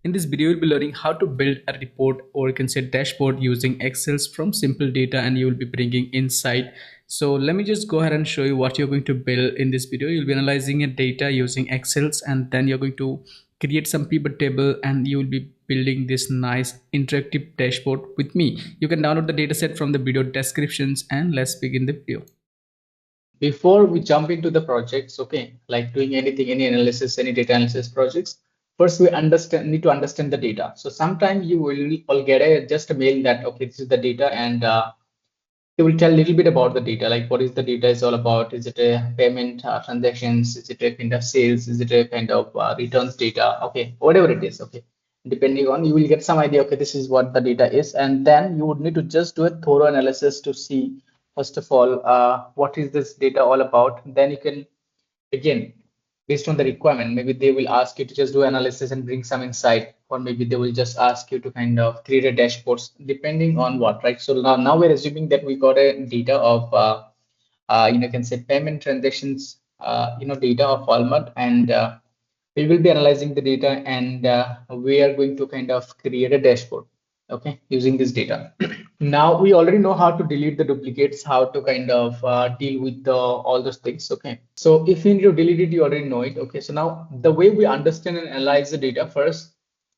In this video, you'll be learning how to build a report, or you can say dashboard, using Excels from simple data, and you will be bringing insight. So let me just go ahead and show you what you're going to build in this video. You'll be analyzing a data using Excels, and then you're going to create some pivot table, and you will be building this nice interactive dashboard with me. You can download the dataset from the video descriptions, and let's begin the video. Before we jump into the projects, okay, like doing anything, any analysis, any data analysis projects, first we need to understand the data. So sometimes you will all get just a mail that, okay, this is the data, and it will tell a little bit about the data, like what is the data is all about. Is it a payment transactions? Is it a kind of sales? Is it a kind of returns data? Okay, whatever it is, okay, depending on, you will get some idea, okay, this is what the data is, and then you would need to just do a thorough analysis to see, first of all, what is this data all about. Then you can, again, based on the requirement, maybe they will ask you to just do analysis and bring some insight, or maybe they will just ask you to kind of create a dashboards, depending on what, right? So now we're assuming that we got a data of you can say payment transactions, data of Walmart, and we will be analyzing the data, and we are going to kind of create a dashboard, okay, using this data. Now we already know how to delete the duplicates, how to kind of deal with all those things, okay. So if you need to delete it, you already know it, okay. So now the way we understand and analyze the data, first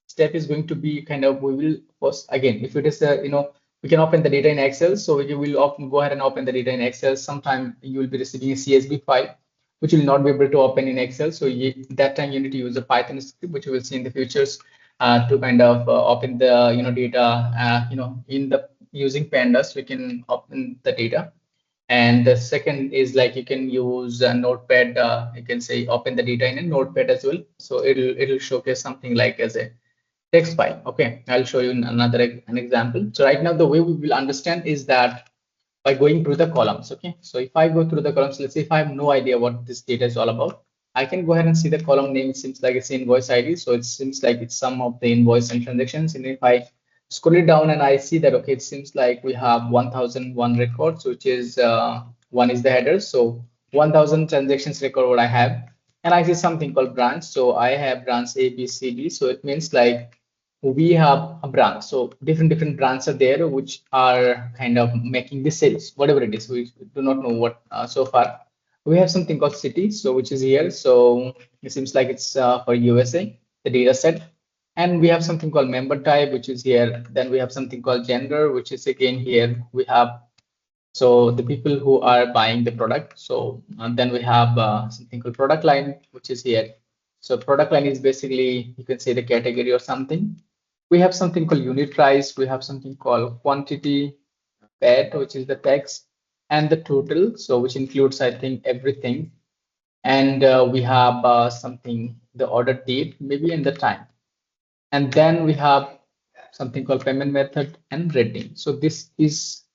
step is going to be kind of, we will first, again, if it is we can open the data in Excel, so we will often go ahead and open the data in Excel. Sometime you will be receiving a CSV file which will not be able to open in Excel, so that time you need to use a Python script, which we will see in the futures, to kind of open the data, in the using pandas we can open the data. And the second is, like, you can use a notepad, you can say open the data in a notepad as well, so it'll showcase something like as a text file. Okay, I'll show you an example. So right now the way we will understand is that by going through the columns, okay. So if I go through the columns, let's say if I have no idea what this data is all about, I can go ahead and see the column name. It seems like it's invoice ID, so it seems like it's some of the invoice and transactions. And if I scroll it down and I see that, okay, it seems like we have 1001 records, which is one is the header, so 1000 transactions record what I have. And I see something called branch, so I have branch A, B, C, D, so it means like we have a branch, so different branches are there which are kind of making the sales, whatever it is. We do not know what so far. We have something called city, so which is here, so it seems like it's for USA, the data set. And we have something called member type, which is here. Then we have something called gender, which is again here. We have, so the people who are buying the product. So then we have something called product line, which is here. So product line is basically, you can say, the category or something. We have something called unit price. We have something called quantity, pet, which is the text, and the total, so which includes, I think, everything. And we have something, the order date, maybe, and the time. And then we have something called payment method and rating. So this is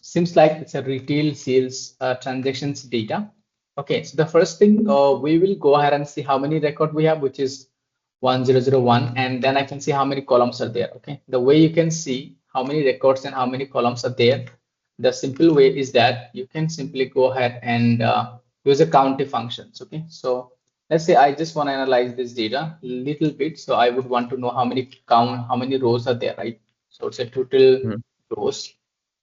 seems like it's a retail sales transactions data. Okay, so the first thing, we will go ahead and see how many record we have, which is 1001, and then I can see how many columns are there. Okay, the way you can see how many records and how many columns are there, the simple way is that you can simply go ahead and use a county functions. Okay, so let's say I just want to analyze this data a little bit, so I would want to know how many rows are there, right? So it's a total rows.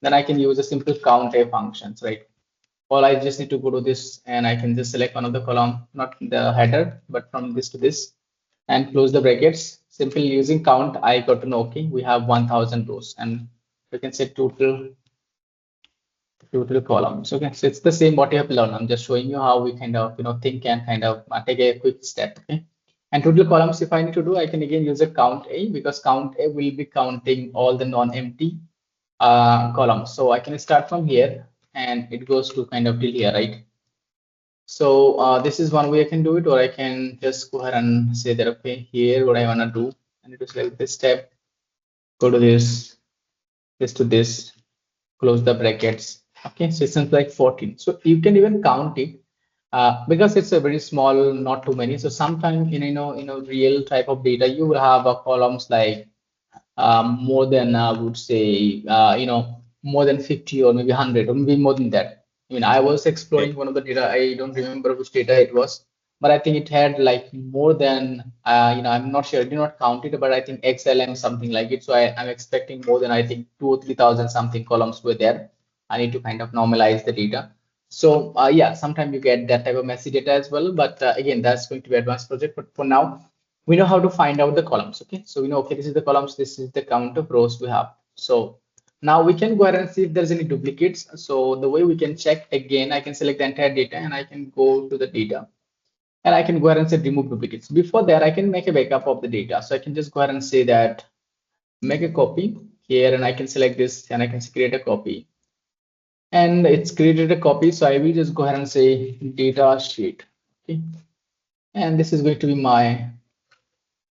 Then I can use a simple count a functions, right? All I just need to go to this, and I can just select one of the column, not the header, but from this to this, and close the brackets. Simply using count, I got to know, okay, we have 1000 rows, and we can say total columns. Okay, so it's the same what you have learned. I'm just showing you how we kind of think and kind of take a quick step. Okay, and total columns, if I need to do, I can again use a count a, because count a will be counting all the non-empty columns. So I can start from here, and it goes to kind of till here, right? So this is one way I can do it, or I can just go ahead and say that, okay, here what I want to do, and it is like this step, go to this to this, close the brackets. Okay, so it sounds like 14. So you can even count it because it's a very small, not too many. So sometimes in real type of data, you will have columns like more than, I would say, more than 50 or maybe 100 or maybe more than that. I mean, I was exploring one of the data. I don't remember which data it was, but I think it had like more than I'm not sure, I did not count it, but I think XLM something like it. So I'm expecting more than, I think, 2 or 3,000 something columns were there. I need to kind of normalize the data. So yeah, sometimes you get that type of messy data as well, but again, that's going to be advanced project. But for now, we know how to find out the columns. Okay, so we know, okay, this is the columns, this is the count of rows we have. So now we can go ahead and see if there's any duplicates. So the way we can check, again, I can select the entire data and I can go to the data and I can go ahead and say remove duplicates. Before that, I can make a backup of the data. So I can just go ahead and say that make a copy here, and I can select this and I can create a copy, and it's created a copy. So I will just go ahead and say data sheet. Okay, and this is going to be my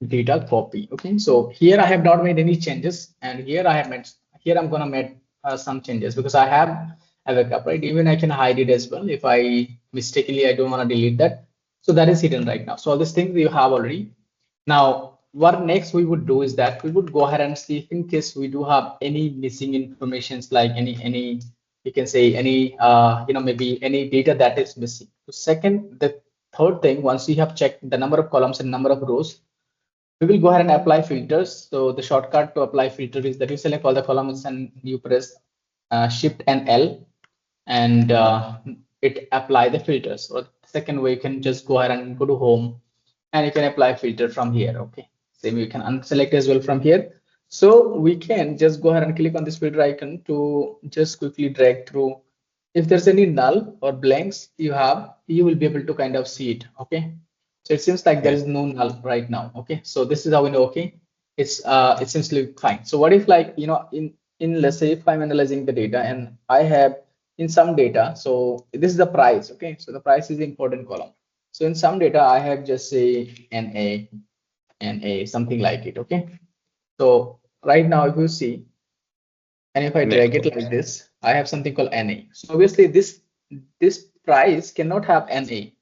data copy. Okay, so here I have not made any changes, and here I have made, here I'm gonna make some changes because I have a backup, right? Even I can hide it as well if I mistakenly I don't want to delete that. So that is hidden right now. So all these things you have already. Now what next we would do is that we would go ahead and see if in case we do have any missing informations, like any you can say any maybe any data that is missing. So second, the third thing, once you have checked the number of columns and number of rows, we will go ahead and apply filters. So the shortcut to apply filter is that you select all the columns and you press Shift and L, and it apply the filters. Or second way, you can just go ahead and go to home and you can apply filter from here. Okay, same you can unselect as well from here. So we can just go ahead and click on this filter icon to just quickly drag through. If there's any null or blanks you have, you will be able to kind of see it. Okay, so it seems like there Yeah. is no null right now. Okay, so this is how we know, okay, it seems to be fine. So what if, like, in let's say if I'm analyzing the data and I have in some data, so this is the price. Okay, so the price is the important column. So in some data I have just say NA something like it. Okay, so right now if you see, and if I Net drag it cost. like this, I have something called NA. So obviously this price cannot have NA,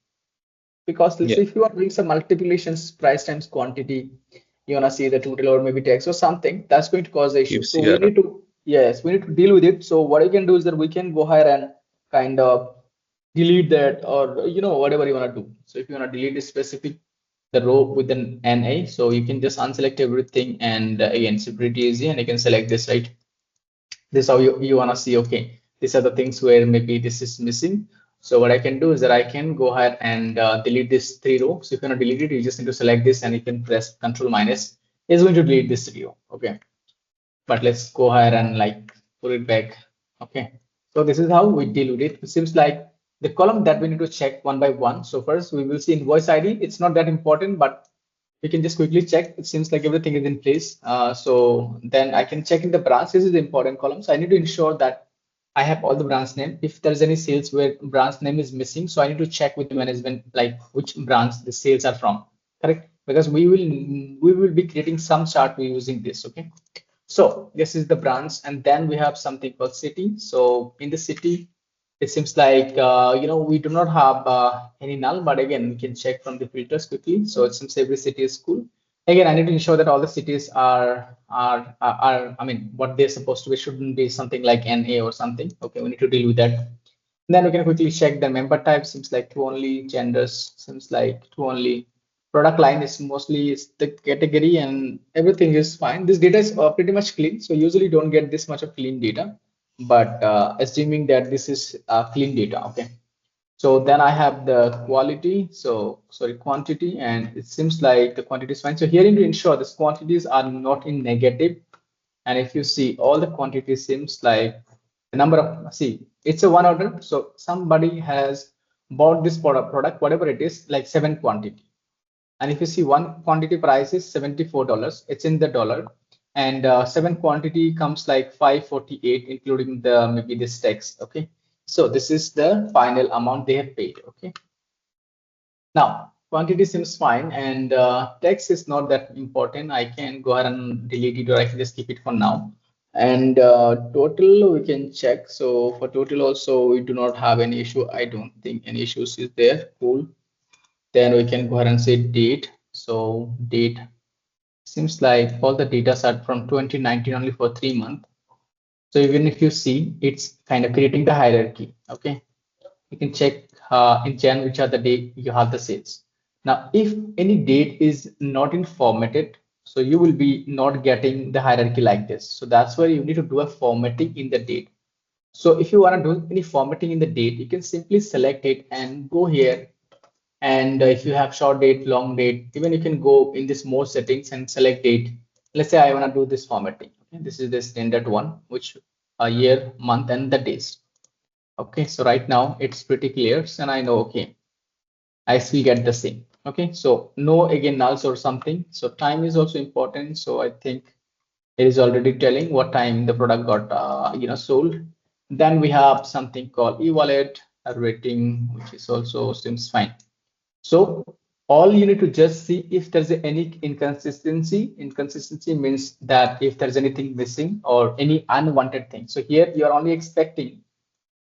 because let's Yeah. say if you are doing some multiplications, price times quantity, you want to see the total or maybe text or something, that's going to cause the issue. Gives So you we error. need to, yes, we need to deal with it. So what you can do is that we can go ahead and kind of delete that, or whatever you want to do. So if you want to delete a specific the row with an NA, so you can just unselect everything, and again, it's pretty easy, and you can select this, right? This how you want to see, okay, these are the things where maybe this is missing. So what I can do is that I can go ahead and delete this three row. So if you want to delete it, you just need to select this and you can press control minus. It's going to delete this three row. Okay, but let's go ahead and like put it back. Okay, so this is how we deal with it. It seems like the column that we need to check one by one. So first we will see invoice ID. It's not that important, but we can just quickly check. It seems like everything is in place. So then I can check in the branch. This is the important column. So I need to ensure that I have all the branch name. If there's any sales where branch name is missing, so I need to check with the management, like which branch the sales are from. Correct? Because we will be creating some chart using this. Okay. So this is the branch, and then we have something called city. So in the city, it seems like we do not have any null, but again, we can check from the filters quickly. So it seems every city is cool. Again, I need to ensure that all the cities are I mean, what they're supposed to be shouldn't be something like NA or something. Okay, we need to deal with that. Then we can quickly check the member type. Seems like two only, genders seems like two only, product line is mostly is the category, and everything is fine. This data is pretty much clean. So usually don't get this much of clean data, but assuming that this is clean data. Okay. So then I have the quality, so sorry, quantity, and it seems like the quantity is fine. So here, to ensure these quantities are not in negative, and if you see all the quantities seems like the number of, see, it's a one order. So somebody has bought this product, whatever it is, like seven quantity. And if you see one quantity price is $74, it's in the dollar, and seven quantity comes like 548, including the maybe this tax. Okay, so this is the final amount they have paid. Okay, now quantity seems fine, and text is not that important. I can go ahead and delete it, or I can just keep it for now. And total we can check. So for total also we do not have any issue. I don't think any issues is there. Cool. Then we can go ahead and say date. So date seems like all the data are from 2019 only for 3 months. So even if you see, it's kind of creating the hierarchy. Okay, you can check in Jan which are the day you have the sales. Now, if any date is not in formatted, so you will be not getting the hierarchy like this. So that's why you need to do a formatting in the date. So if you want to do any formatting in the date, you can simply select it and go here. And if you have short date, long date, even you can go in this more settings and select date. Let's say I want to do this formatting. Okay, this is the standard one, which a year, month, and the days. Okay, so right now it's pretty clear, and I know, okay, I still get the same. Okay, so no again nulls or something. So time is also important. So I think it is already telling what time the product got sold. Then we have something called e-wallet, a rating, which is also seems fine. So all you need to just see if there's any inconsistency. Inconsistency means that if there's anything missing or any unwanted thing. So here you're only expecting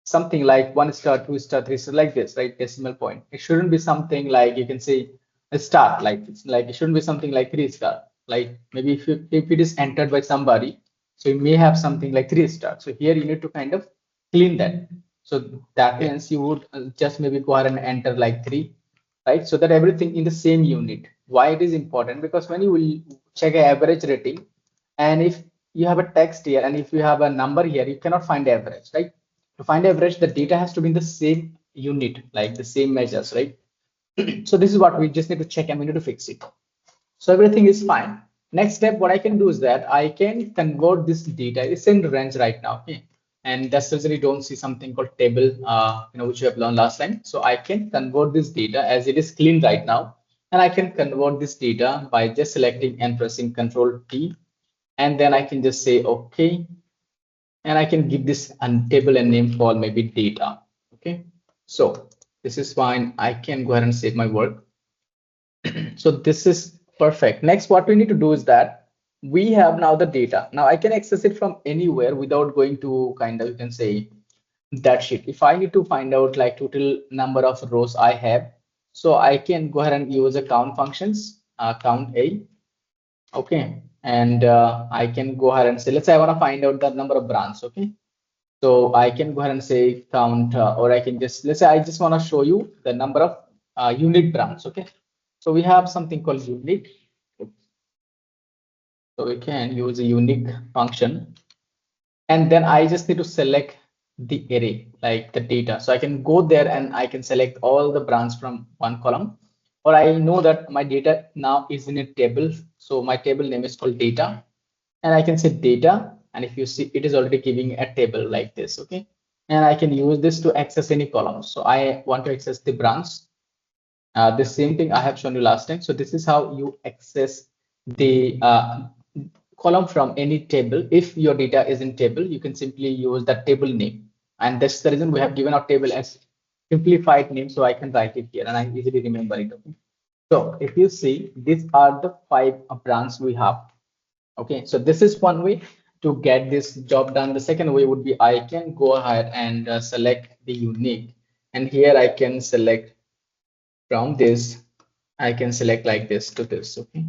something like 1 star, 2 star, 3 star, like this, right? Decimal point. It shouldn't be something like you can say a star, like it's like it shouldn't be something like 3 star. Like maybe if it is entered by somebody, so you may have something like 3 star. So here you need to kind of clean that. So that means you would just maybe go ahead and enter like three, right? So that everything in the same unit. Why it is important? Because when you will check a average rating, and if you have a text here and if you have a number here, you cannot find average, right? To find average, the data has to be in the same unit, like the same measures, right? So this is what we just need to check and we need to fix it. So everything is fine. Next step, what I can do is that I can convert this data. It's in range right now, okay? And that's the reason you don't see something called table, which you have learned last time. So I can convert this data as it is clean right now, and I can convert this data by just selecting and pressing Control T, and then I can just say okay, and I can give this table a name called maybe data. Okay, so this is fine. I can go ahead and save my work. So this is perfect. Next, what we need to do is that we have now the data. Now I can access it from anywhere without going to kind of, you can say, that sheet. If I need to find out like total number of rows I have, so I can go ahead and use a count functions, count a. Okay, and I can go ahead and say, let's say I want to find out the number of brands. Okay, so I can go ahead and say count, or I can just, let's say I just want to show you the number of unique brands. Okay, so we have something called unique. So we can use a unique function, and then I just need to select the array, like the data. So I can go there and I can select all the brands from one column, or I know that my data now is in a table. So my table name is called data, and I can say data. And if you see, it is already giving a table like this. Okay, and I can use this to access any columns. So I want to access the brands. The same thing I have shown you last time. So this is how you access the column from any table. If your data is in table, you can simply use that table name. And that's the reason we have given our table as simplified name. So I can write it here and I easily remember it. Okay. So if you see, these are the 5 brands we have. Okay, so this is one way to get this job done. The second way would be I can go ahead and select the unique, and here I can select from this. I can select like this to this. Okay,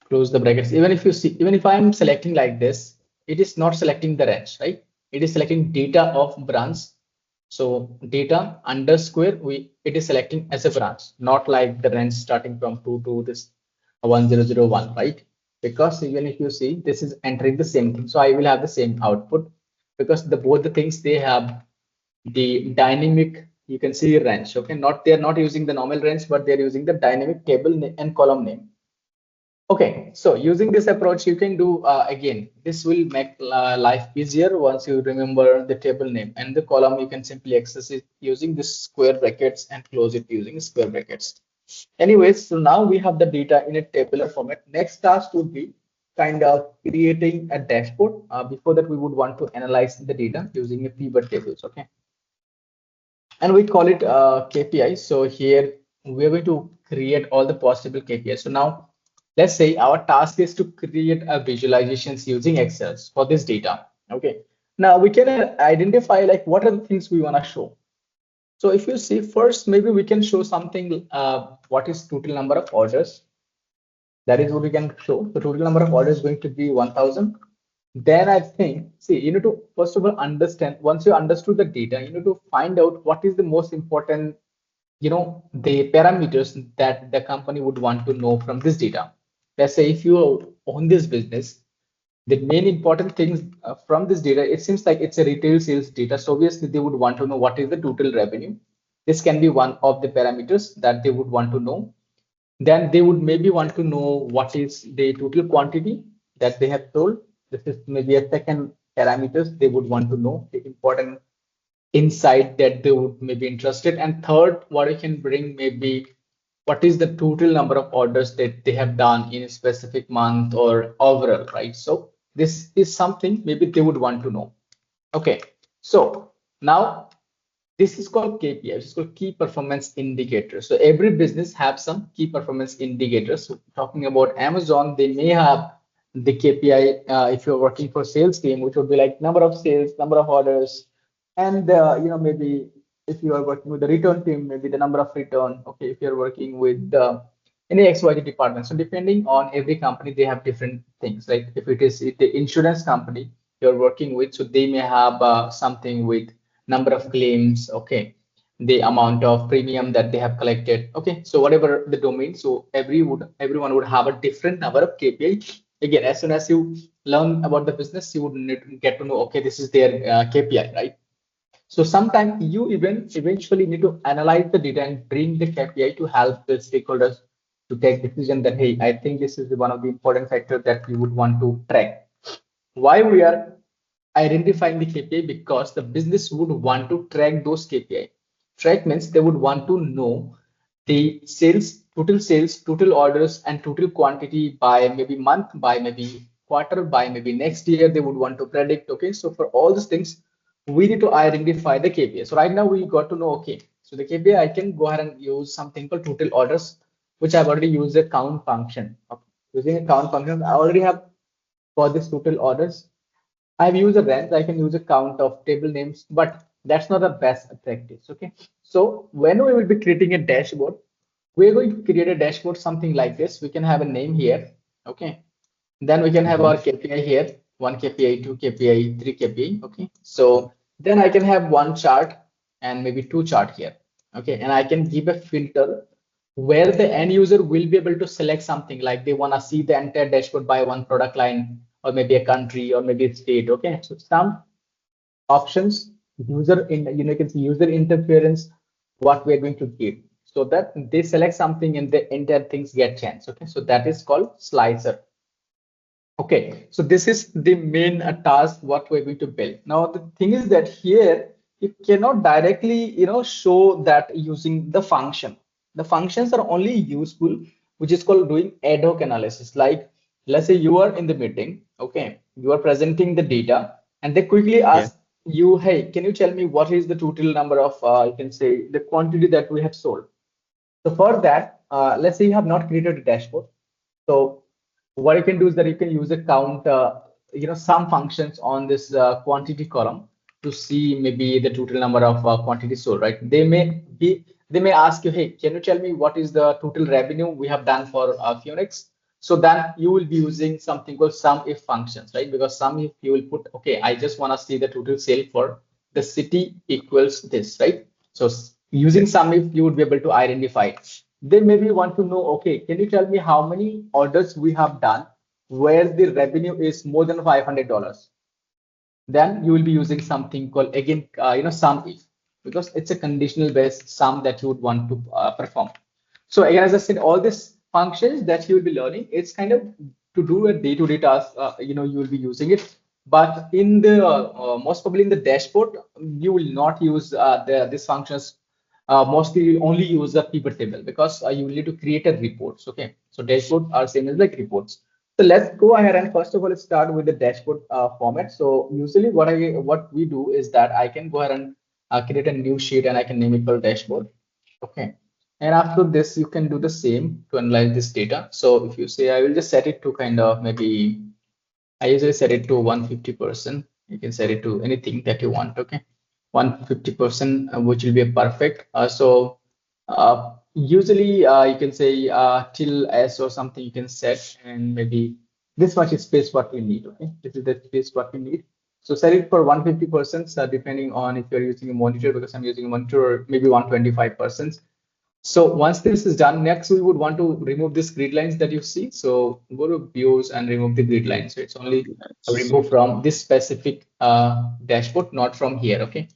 close the brackets. Even if you see, even if I'm selecting like this, it is not selecting the range, right? It is selecting data of branch. So data underscore it is selecting as a branch, not like the range starting from 2 to this 1001, right? Because even if you see, this is entering the same thing. So I will have the same output because the both the things they have the dynamic, you can see range. Okay, not they're not using the normal range, but they're using the dynamic table and column name. Okay, so using this approach, you can do again, this will make life easier once you remember the table name and the column. You can simply access it using this square brackets and close it using square brackets. Anyways, so now we have the data in a tabular format. Next task would be kind of creating a dashboard. Before that, we would want to analyze the data using a pivot tables. Okay, and we call it KPI. So here we're going to create all the possible KPIs. So now let's say our task is to create a visualizations using Excel for this data. Okay. Now we can identify like what are the things we want to show. So if you see first, maybe we can show something. What is total number of orders? That is what we can show. The total number of orders is going to be 1000. Then I think, see, you need to first of all understand, once you understood the data, you need to find out what is the most important the parameters that the company would want to know from this data. Let's say if you own this business, the main important things from this data, it seems like it's a retail sales data. So obviously they would want to know what is the total revenue. This can be one of the parameters that they would want to know. Then they would maybe want to know what is the total quantity that they have sold. This is maybe a second parameters they would want to know, the important insight that they would maybe interested. And third, what you can bring maybe what is the total number of orders that they have done in a specific month or overall, right? So this is something maybe they would want to know. Okay, so now this is called KPI, which is called key performance indicators. So every business have some key performance indicators. So talking about Amazon, they may have the KPI if you're working for sales team, which would be like number of sales, number of orders, and maybe if you are working with the return team, maybe the number of return. Okay, if you're working with any XYZ department. So depending on every company, they have different things. Like if the insurance company you're working with, so they may have something with number of claims, okay, the amount of premium that they have collected, okay. So whatever the domain, so everyone would have a different number of KPI. Again, as soon as you learn about the business, you would need to get to know, okay, this is their KPI, right? So sometimes you even eventually need to analyze the data and bring the KPI to help the stakeholders to take decision that, hey, I think this is one of the important factors that you would want to track. Why we are identifying the KPI? Because the business would want to track those KPI. Track means they would want to know the sales, total orders, and total quantity by maybe month, by maybe quarter, by maybe next year. They would want to predict. Okay, so for all these things, we need to identify the KPI. So right now we got to know. Okay, so the KPI I can go ahead and use something called total orders, which I've already used a count function. Okay. Using a count function, I already have for this total orders. I've used a range, I can use a count of table names, but that's not the best practice. Okay. So when we will be creating a dashboard, we're going to create a dashboard something like this. We can have a name here. Okay. Then we can have our Mhm. KPI here, one KPI, two KPI, three KPI. Okay. So then I can have one chart and maybe two chart here. Okay. And I can give a filter where the end user will be able to select something like they want to see the entire dashboard by one product line or maybe a country or maybe a state. Okay. So some options, you can see user interference, what we're going to give so that they select something and the entire things get changed. Okay. So that is called slicer. Okay, so this is the main task what we're going to build. Now the thing is that here you cannot directly show that using the function. The functions are only useful, which is called doing ad hoc analysis. Like let's say you are in the meeting, okay, you are presenting the data, and they quickly Yeah. ask you, hey, can you tell me what is the total number of you can say the quantity that we have sold. So for that, let's say you have not created a dashboard. So what you can do is that you can use a count, some functions on this quantity column to see maybe the total number of quantity sold, right? They may ask you, hey, can you tell me what is the total revenue we have done for Phoenix? So then you will be using something called sum if functions, right? Because sum if you will put, okay, I just want to see the total sale for the city equals this, right? So using Yeah. sum if you would be able to identify it. They maybe want to know, okay, can you tell me how many orders we have done where the revenue is more than $500? Then you will be using something called again, sum if, because it's a conditional based sum that you would want to perform. So again, as I said, all these functions that you will be learning, it's kind of to do a day-to-day task. You will be using it, but in the most probably in the dashboard, you will not use these functions. Mostly, you only use a pivot table because you will need to create a reports. Okay, so dashboard are same as like reports. So let's go ahead and first of all, let's start with the dashboard format. So usually, what we do is that I can go ahead and create a new sheet and I can name it called dashboard. Okay. And after this, you can do the same to analyze this data. So if you say, I will just set it to kind of maybe, I usually set it to 150%. You can set it to anything that you want. Okay. 150%, which will be a perfect. Usually you can say till S or something you can set, and maybe this much is space what we need. Okay. This is the space what we need. So set it for 150%, depending on if you're using a monitor, because I'm using a monitor, maybe 125%. So once this is done, next we would want to remove this grid lines that you see. So go to views and remove the grid lines. So it's only Yes. removed from this specific dashboard, not from here. Okay.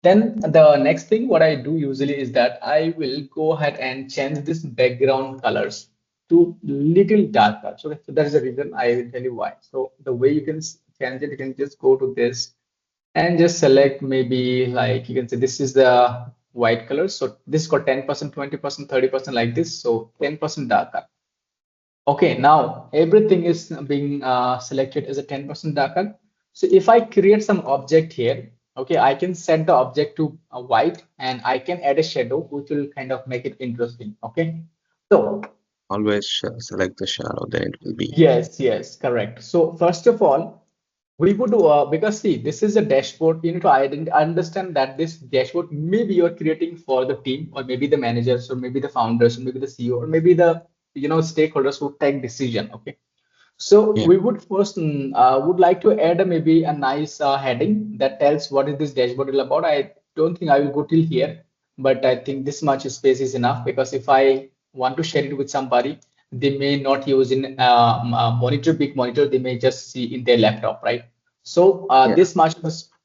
Then the next thing what I do usually is that I will go ahead and change this background colors to little darker. So that is the reason I will tell you why. So the way you can change it, you can just go to this and just select maybe like you can say this is the white color. So this got 10%, 20%, 30% like this. So 10% darker. Okay, now everything is being selected as a 10% darker. So if I create some object here, okay, I can set the object to white and I can add a shadow which will kind of make it interesting. Okay, so Always select the shadow, then it will be. yes, correct. So first of all, we would because see, this is a dashboard. You need to understand that this dashboard maybe you're creating for the team, or maybe the managers, or maybe the founders, or maybe the CEO, or maybe the stakeholders who take decision. Okay, so Yeah, we would first would like to add maybe a nice heading that tells what is this dashboard all about. I don't think I will go till here, but I think this much space is enough because if I want to share it with somebody, they may not use in monitor, big monitor. They may just see in their laptop, right? So yeah, this much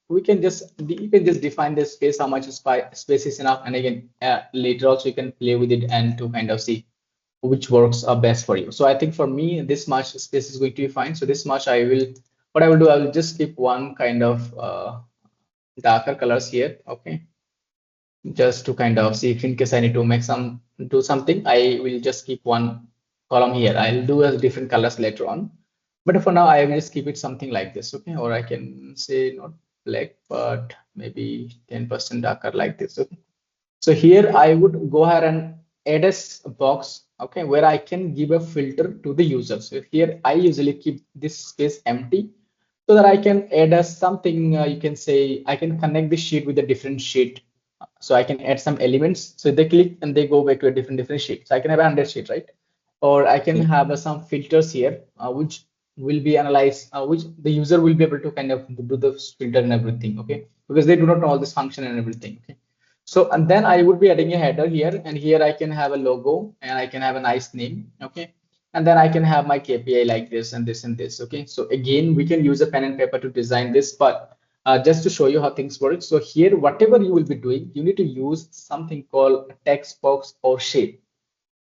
we can just you can just define the space, how much space is enough, and again later also you can play with it and to kind of see which works are best for you. So I think for me, this much space is going to be fine. So this much what I will do, I will just keep one kind of darker colors here. Okay. Just to kind of see if in case I need to do something, I will just keep one column here. I'll do a different colors later on. But for now, I will just keep it something like this. Okay. Or I can say not black, but maybe 10% darker like this. Okay. So here I would go ahead and add a box, okay, where I can give a filter to the user. So here I usually keep this space empty so that I can add a something. You can say I can connect the sheet with a different sheet. So I can add some elements. So they click and they go back to a different sheet. So I can have a 100 sheet, right? Or I can yeah, have some filters here, which will be analyzed, which the user will be able to kind of do the filter and everything, okay? Because they do not know all this function and everything, okay? So, and then I would be adding a header here, and here I can have a logo and I can have a nice name, okay? And then I can have my KPI like this and this and this, okay? So again, we can use a pen and paper to design this, but just to show you how things work. So here, whatever you will be doing, you need to use something called text box or shape.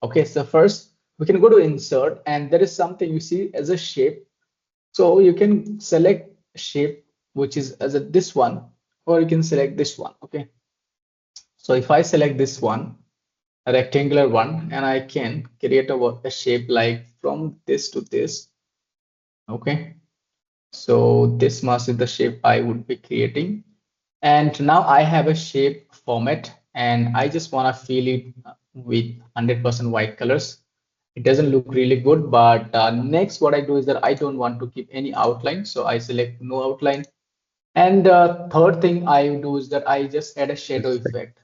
Okay, so first we can go to insert, and there is something you see as a shape. So you can select shape, which is as a this one, or you can select this one, okay? So if I select this one, a rectangular one, and I can create a shape like from this to this. Okay. So this must be the shape I would be creating. And now I have a shape format and I just want to fill it with 100% white colors. It doesn't look really good, but next what I do is that I don't want to keep any outline. So I select no outline. And third thing I do is that I just add a shadow yes, effect.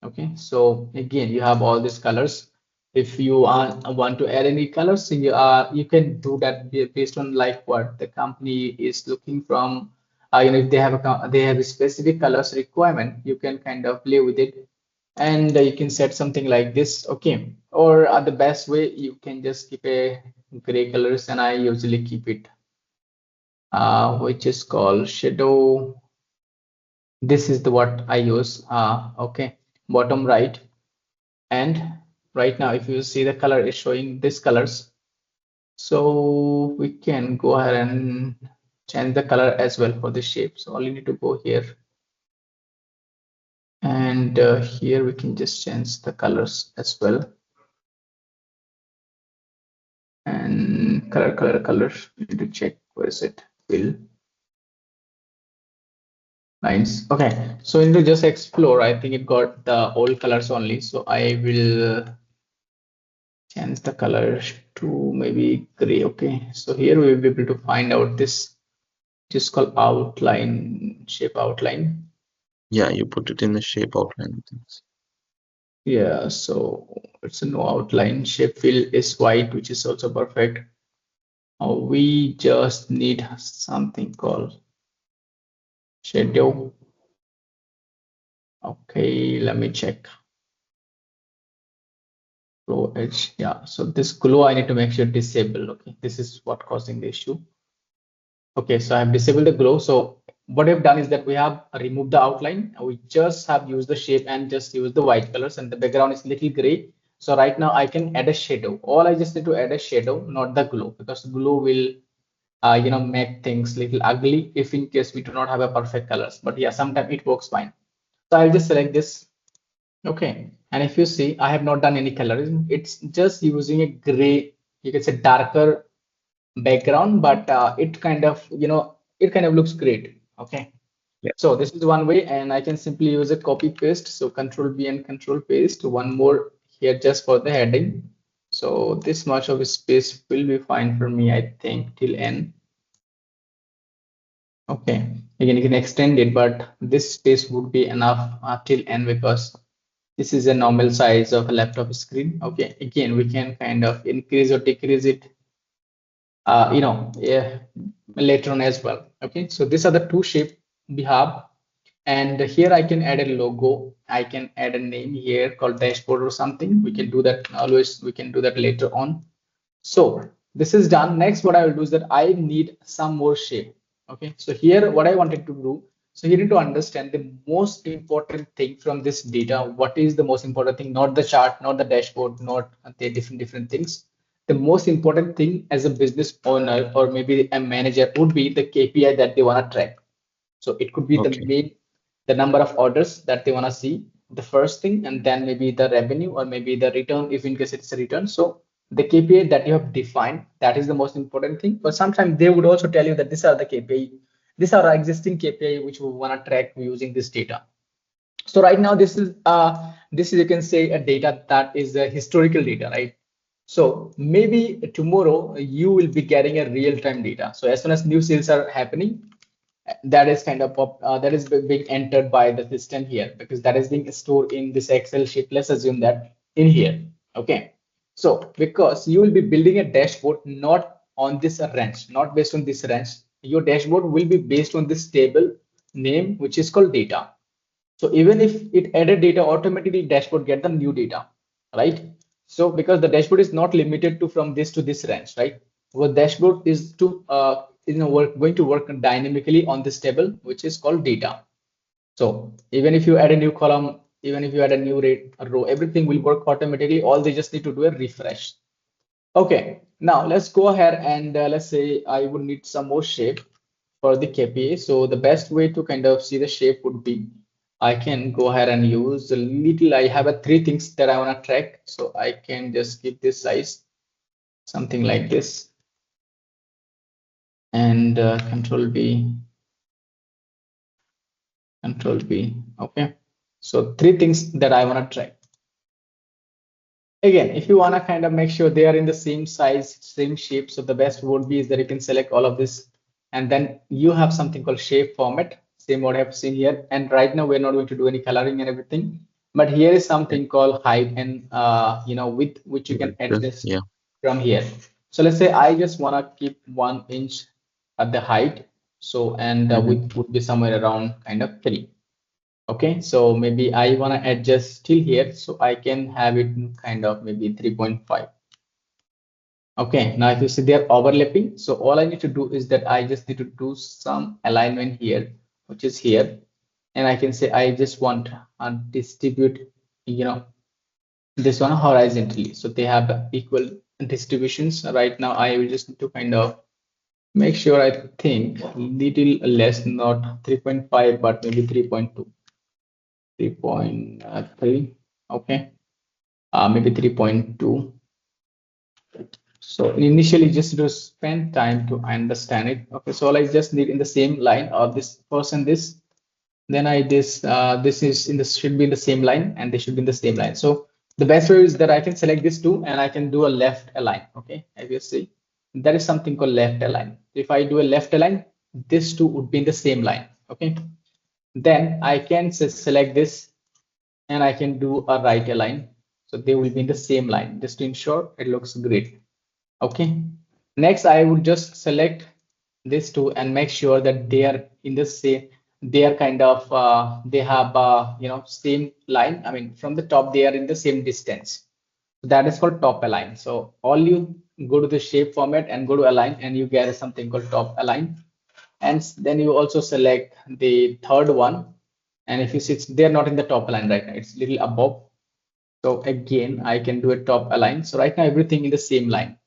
Okay, so again, you have all these colors. If you want to add any colors, you can do that based on like what the company is looking from. If they have they have a specific colors requirement, you can kind of play with it, and you can set something like this. Okay, or the best way you can just keep a gray colors, and I usually keep it, which is called shadow. This is the what I use. Okay, bottom right. And right now if you see the color is showing this colors, so we can go ahead and change the color as well for the shape. So all you need to go here, and here we can just change the colors as well, and color we need to check where is it, fill lines. Okay, so into just explore, I think it got the old colors only, so I will change the color to maybe gray. Okay, so here we will be able to find out this, it is called outline, shape outline. yeah. You put it in the shape outline things. Yeah, so it's a no outline. Shape fill is white, which is also perfect. We just need something called shadow. Okay, let me check. Row edge. Yeah. So this glow I need to make sure disabled. Okay. This is what causing the issue. Okay. So I have disabled the glow. So what I've done is that we have removed the outline. We just have used the shape and just use the white colors, and the background is little gray. So right now I can add a shadow. All I just need to add a shadow, not the glow, because glow will make things little ugly if in case we do not have a perfect colors. But yeah, sometimes it works fine. So I'll just select this. Okay, and if you see, I have not done any colorism. It's just using a gray, you can say darker background, but it kind of, it kind of looks great. Okay, Yeah. so this is one way, and I can simply use a copy paste. So Control B and Control paste. One more here just for the heading. So this much of space will be fine for me, I think, till end. Okay, again, you can extend it, but this space would be enough till end because this is a normal size of a laptop screen. Okay, again, we can kind of increase or decrease it, yeah, later on as well. Okay, so these are the two shapes we have. And here I can add a logo. I can add a name here called dashboard or something. We can do that always. We can do that later on. So this is done. Next, what I will do is that I need some more shape. Okay, so here what I wanted to do. So you need to understand the most important thing from this data. What is the most important thing? Not the chart, not the dashboard, not the different things. The most important thing as a business owner or maybe a manager would be the KPI that they want to track. So it could be the Okay. main, the number of orders that they want to see, the first thing, and then maybe the revenue or maybe the return if in case it's a return. So the KPI that you have defined, that is the most important thing. But sometimes they would also tell you that these are the KPI, these are our existing KPI which we want to track using this data. So right now this is you can say a data that is a historical data, right? So maybe tomorrow you will be getting a real-time data. So as soon as new sales are happening, that is kind of that is being entered by the system here because that is being stored in this Excel sheet. Let's assume that in here. Okay. So because you will be building a dashboard not on this range, not based on this range, your dashboard will be based on this table name, which is called data. So even if it added data, automatically dashboard get the new data, right? So because the dashboard is not limited to from this to this range, right? Our dashboard is to going to work dynamically on this table, which is called data. So even if you add a new column, even if you add a new rate, a row, everything will work automatically. All they just need to do a refresh. Okay, now let's go ahead and let's say I would need some more shape for the KPA. So the best way to kind of see the shape would be I can go ahead and use a little. I have a three things that I want to track. So I can just give this size something like this and Control B, Control B. Okay, so three things that I want to track. Again, if you want to kind of make sure they are in the same size, same shape, so the best would be is that you can select all of this and then you have something called shape format, same what I have seen here. And right now we're not going to do any coloring and everything, but here is Yeah. something called height and width, which you can adjust Yeah. from here. So let's say I just want to keep 1 inch at the height. So and Mm-hmm. width would be somewhere around kind of 3. Okay, so maybe I want to adjust till here, so I can have it kind of maybe 3.5. Okay, now if you see they're overlapping, so all I need to do is that I just need to do some alignment here, which is here, and I can say I just want to distribute, this one horizontally, so they have equal distributions. Right now, I will just need to kind of make sure I think little less, not 3.5, but maybe 3.2. 3.3. Okay, maybe 3.2. So initially just to spend time to understand it. Okay, so all I just need in the same line or this person this, then I this is in the should be in the same line and they should be in the same line. So the best way is that I can select this two and I can do a left align. Okay, as you see, there is something called left align. If I do a left align, this two would be in the same line. Okay, then I can select this and I can do a right align. So they will be in the same line just to ensure it looks great. Okay. Next, I would just select these two and make sure that they are in the same, they are kind of, they have, same line. I mean, from the top, they are in the same distance. That is called top align. So all you go to the shape format and go to align, and you get something called top align. And then you also select the third one. And if you see, they're not in the top align right now, it's a little above. So again, I can do a top align. So right now, everything in the same line.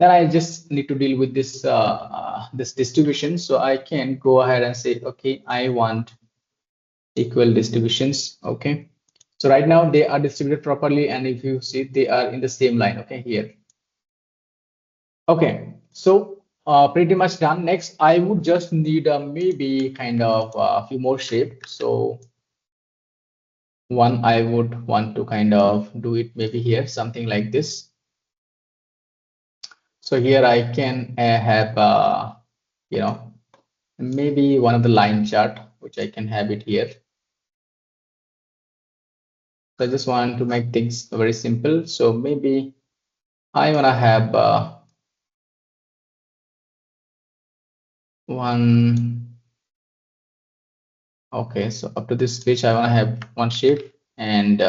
Then I just need to deal with this this distribution. So I can go ahead and say, okay, I want equal distributions. Okay. So right now they are distributed properly. And if you see, they are in the same line. Okay, here. Okay. So pretty much done. Next, I would just need maybe kind of a few more shapes. So one, I would want to kind of do it maybe here, something like this. So here I can have, you know, maybe one of the line chart, which I can have it here. So I just want to make things very simple. So maybe I want to have one. Okay, so up to this switch, I want to have one shape and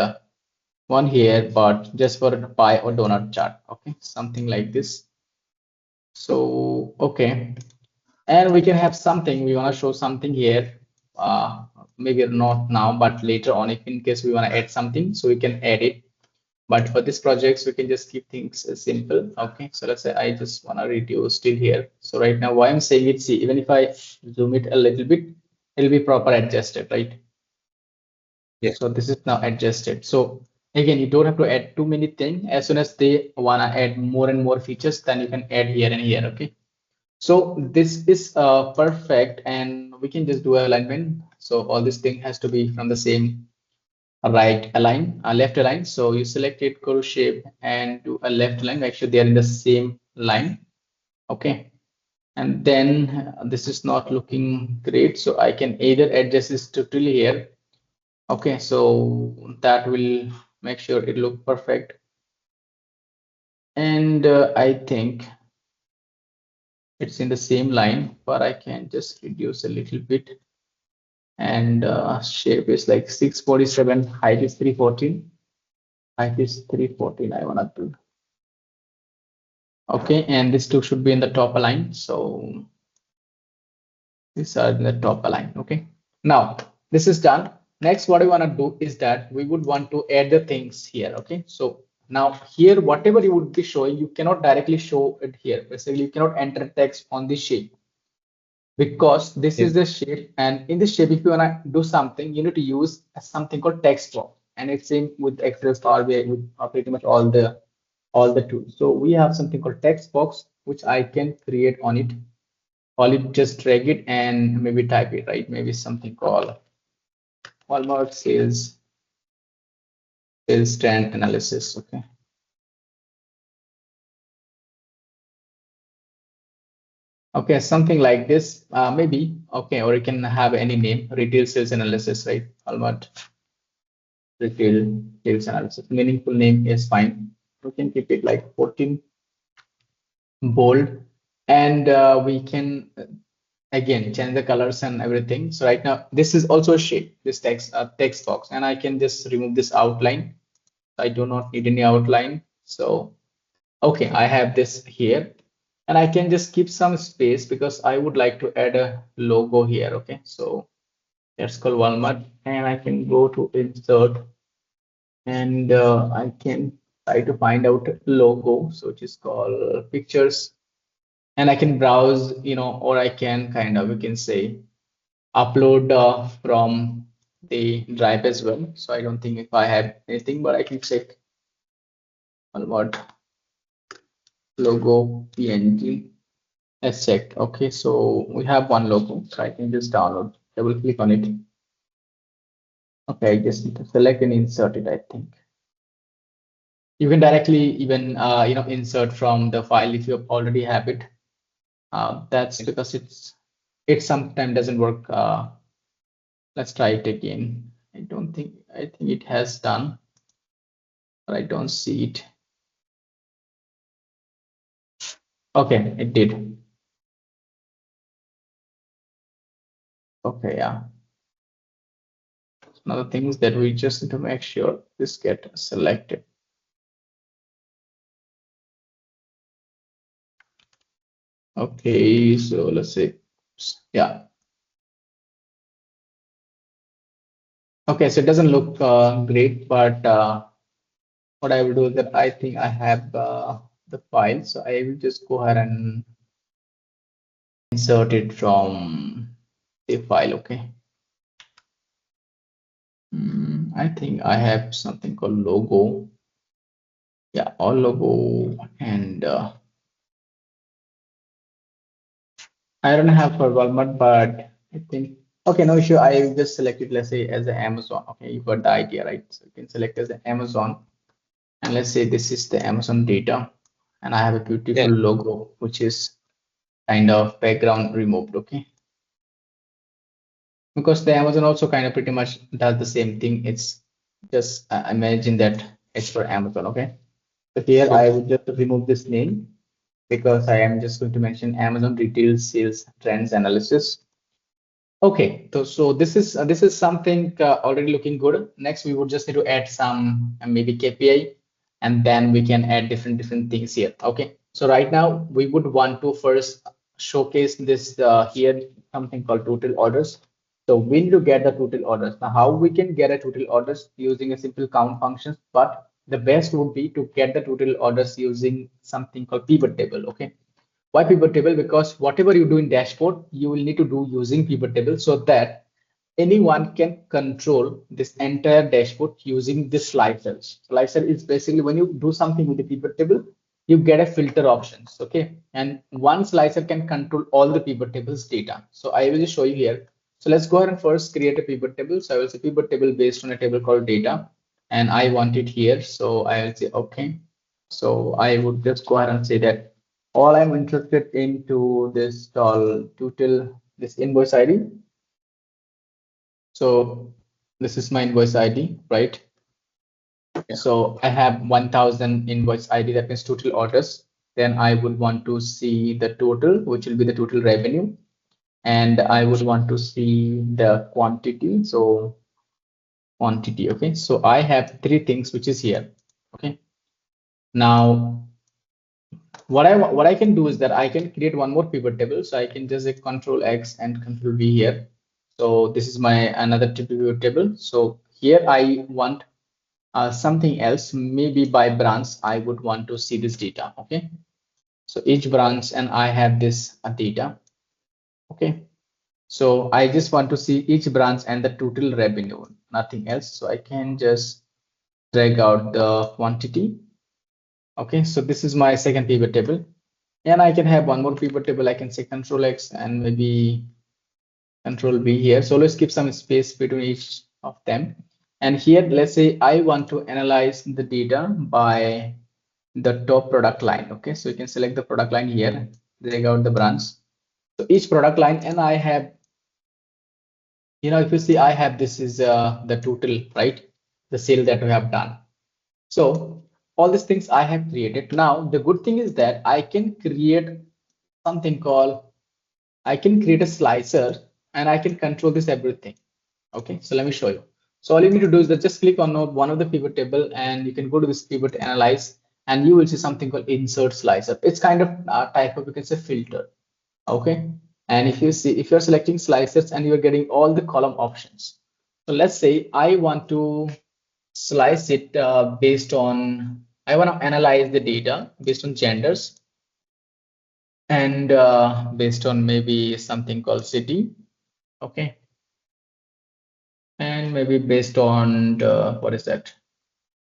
one here, but just for a pie or donut chart. Okay, something like this. So, okay. And we can have something, we want to show something here. Maybe not now, but later on, if in case we want to add something, so we can add it. But for this projects, we can just keep things simple. Okay, so let's say I just want to reduce till here. So right now, why I'm saying it, see, even if I zoom it a little bit, it'll be proper adjusted, right? Yeah. So this is now adjusted. So again, you don't have to add too many things. As soon as they want to add more and more features, then you can add here and here. Okay. So this is perfect, and we can just do alignment. So all this thing has to be from the same right align, left align. So you select it, go to shape and do a left align. Make sure they are in the same line. Okay. And then this is not looking great. So I can either adjust this to till here. Okay. So that will make sure it look perfect. And I think it's in the same line, but I can just reduce a little bit. And shape is like 647, height is 314, height is 314. I want to do. Okay, and this two should be in the top align. So these are in the top align. Okay, now this is done. Next, what we want to do is that we would want to add the things here. Okay, so now here, whatever you would be showing, you cannot directly show it here. Basically, you cannot enter text on this shape, because this Yeah. is the shape, and in this shape, if you want to do something, you need to use something called text box. And it's same with Excel, Power BI, with pretty much all the tools. So we have something called text box, which I can create on it. All you just drag it and maybe type it, right? Maybe something called Walmart sales trend analysis. Okay. Okay, something like this, maybe. Okay, or you can have any name, retail sales analysis, right? Walmart retail sales analysis. Meaningful name is fine. We can keep it like 14 bold, and we can again change the colors and everything. So right now, this is also a shape, this text box, and I can just remove this outline. I do not need any outline. So okay, I have this here, and I can just keep some space because I would like to add a logo here. Okay, so let's call Walmart, and I can go to insert, and I can try to find out logo, so which is called pictures, and I can browse, or I can kind of, we can say, upload from the drive as well. So I don't think if I have anything, but I can check Walmart logo PNG. Let's check. Okay, so we have one logo, so I can just download, double click on it. Okay, I just need to select and insert it, I think. You can directly even insert from the file if you already have it. That's because it sometimes doesn't work. Let's try it again. I think it has done, but I don't see it. Okay, it did. Okay, yeah. Another thing is that we just need to make sure this get selected. Okay, so let's say, yeah. Okay, so it doesn't look great, but what I will do is that I think I have the file, so I will just go ahead and insert it from the file. Okay. I think I have something called logo. Yeah, all logo, and I don't have for Walmart, but I think okay, no issue. I will just select it, let's say, as an Amazon. Okay, you got the idea, right? So you can select as an Amazon, and let's say this is the Amazon data, and I have a beautiful Yeah. logo, which is kind of background removed. Okay, because the Amazon also kind of pretty much does the same thing. It's just imagine that it's for Amazon. Okay, so here I Okay. will just remove this name because I am just going to mention Amazon retail sales trends analysis. Okay, so this is something already looking good. Next, we would just need to add some maybe KPI, and then we can add different things here. Okay, so right now we would want to first showcase this here something called total orders. So we need to get the total orders. Now, how we can get a total orders using a simple count functions, but the best would be to get the total orders using something called pivot table. Okay, why pivot table? Because whatever you do in dashboard, you will need to do using pivot table so that anyone can control this entire dashboard using this slicer. Slicer is basically when you do something with the pivot table, you get a filter options. Okay. And one slicer can control all the pivot tables data. So I will just show you here. So let's go ahead and first create a pivot table. So I will say pivot table based on a table called data. And I want it here. So I will say, okay. So I would just go ahead and say that all I'm interested into this total this invoice ID. So this is my invoice ID, right? Yeah. So I have 1000 invoice ID, that means total orders. Then I would want to see the total, which will be the total revenue. And I would want to see the quantity. So quantity, okay. So I have three things which is here. Okay. Now what I can do is that I can create one more pivot table. So I can just say Control X and Control V here. So this is my another pivot table. So here I want something else, maybe by branch. I would want to see this data. Okay, so each branch, and I have this data. Okay, so I just want to see each branch and the total revenue, nothing else. So I can just drag out the quantity. Okay, so this is my second pivot table, and I can have one more pivot table. I can say Control X and maybe Control V here. So let's keep some space between each of them. And here, let's say I want to analyze the data by the top product line. Okay, so you can select the product line here, drag out the branch. So each product line, and I have, if you see, I have this is the total, right? The sale that we have done. So all these things I have created. Now the good thing is that I can create something called I can create a slicer, and I can control this everything. Okay, so let me show you. So all you need to do is that just click on one of the pivot table, and you can go to this pivot analyze, and you will see something called insert slicer. It's kind of type of, you can say, filter. Okay, and if you see, if you're selecting slicers and you're getting all the column options. So let's say I want to slice it based on, I want to analyze the data based on genders, and based on maybe something called city. Okay, and maybe based on what is that,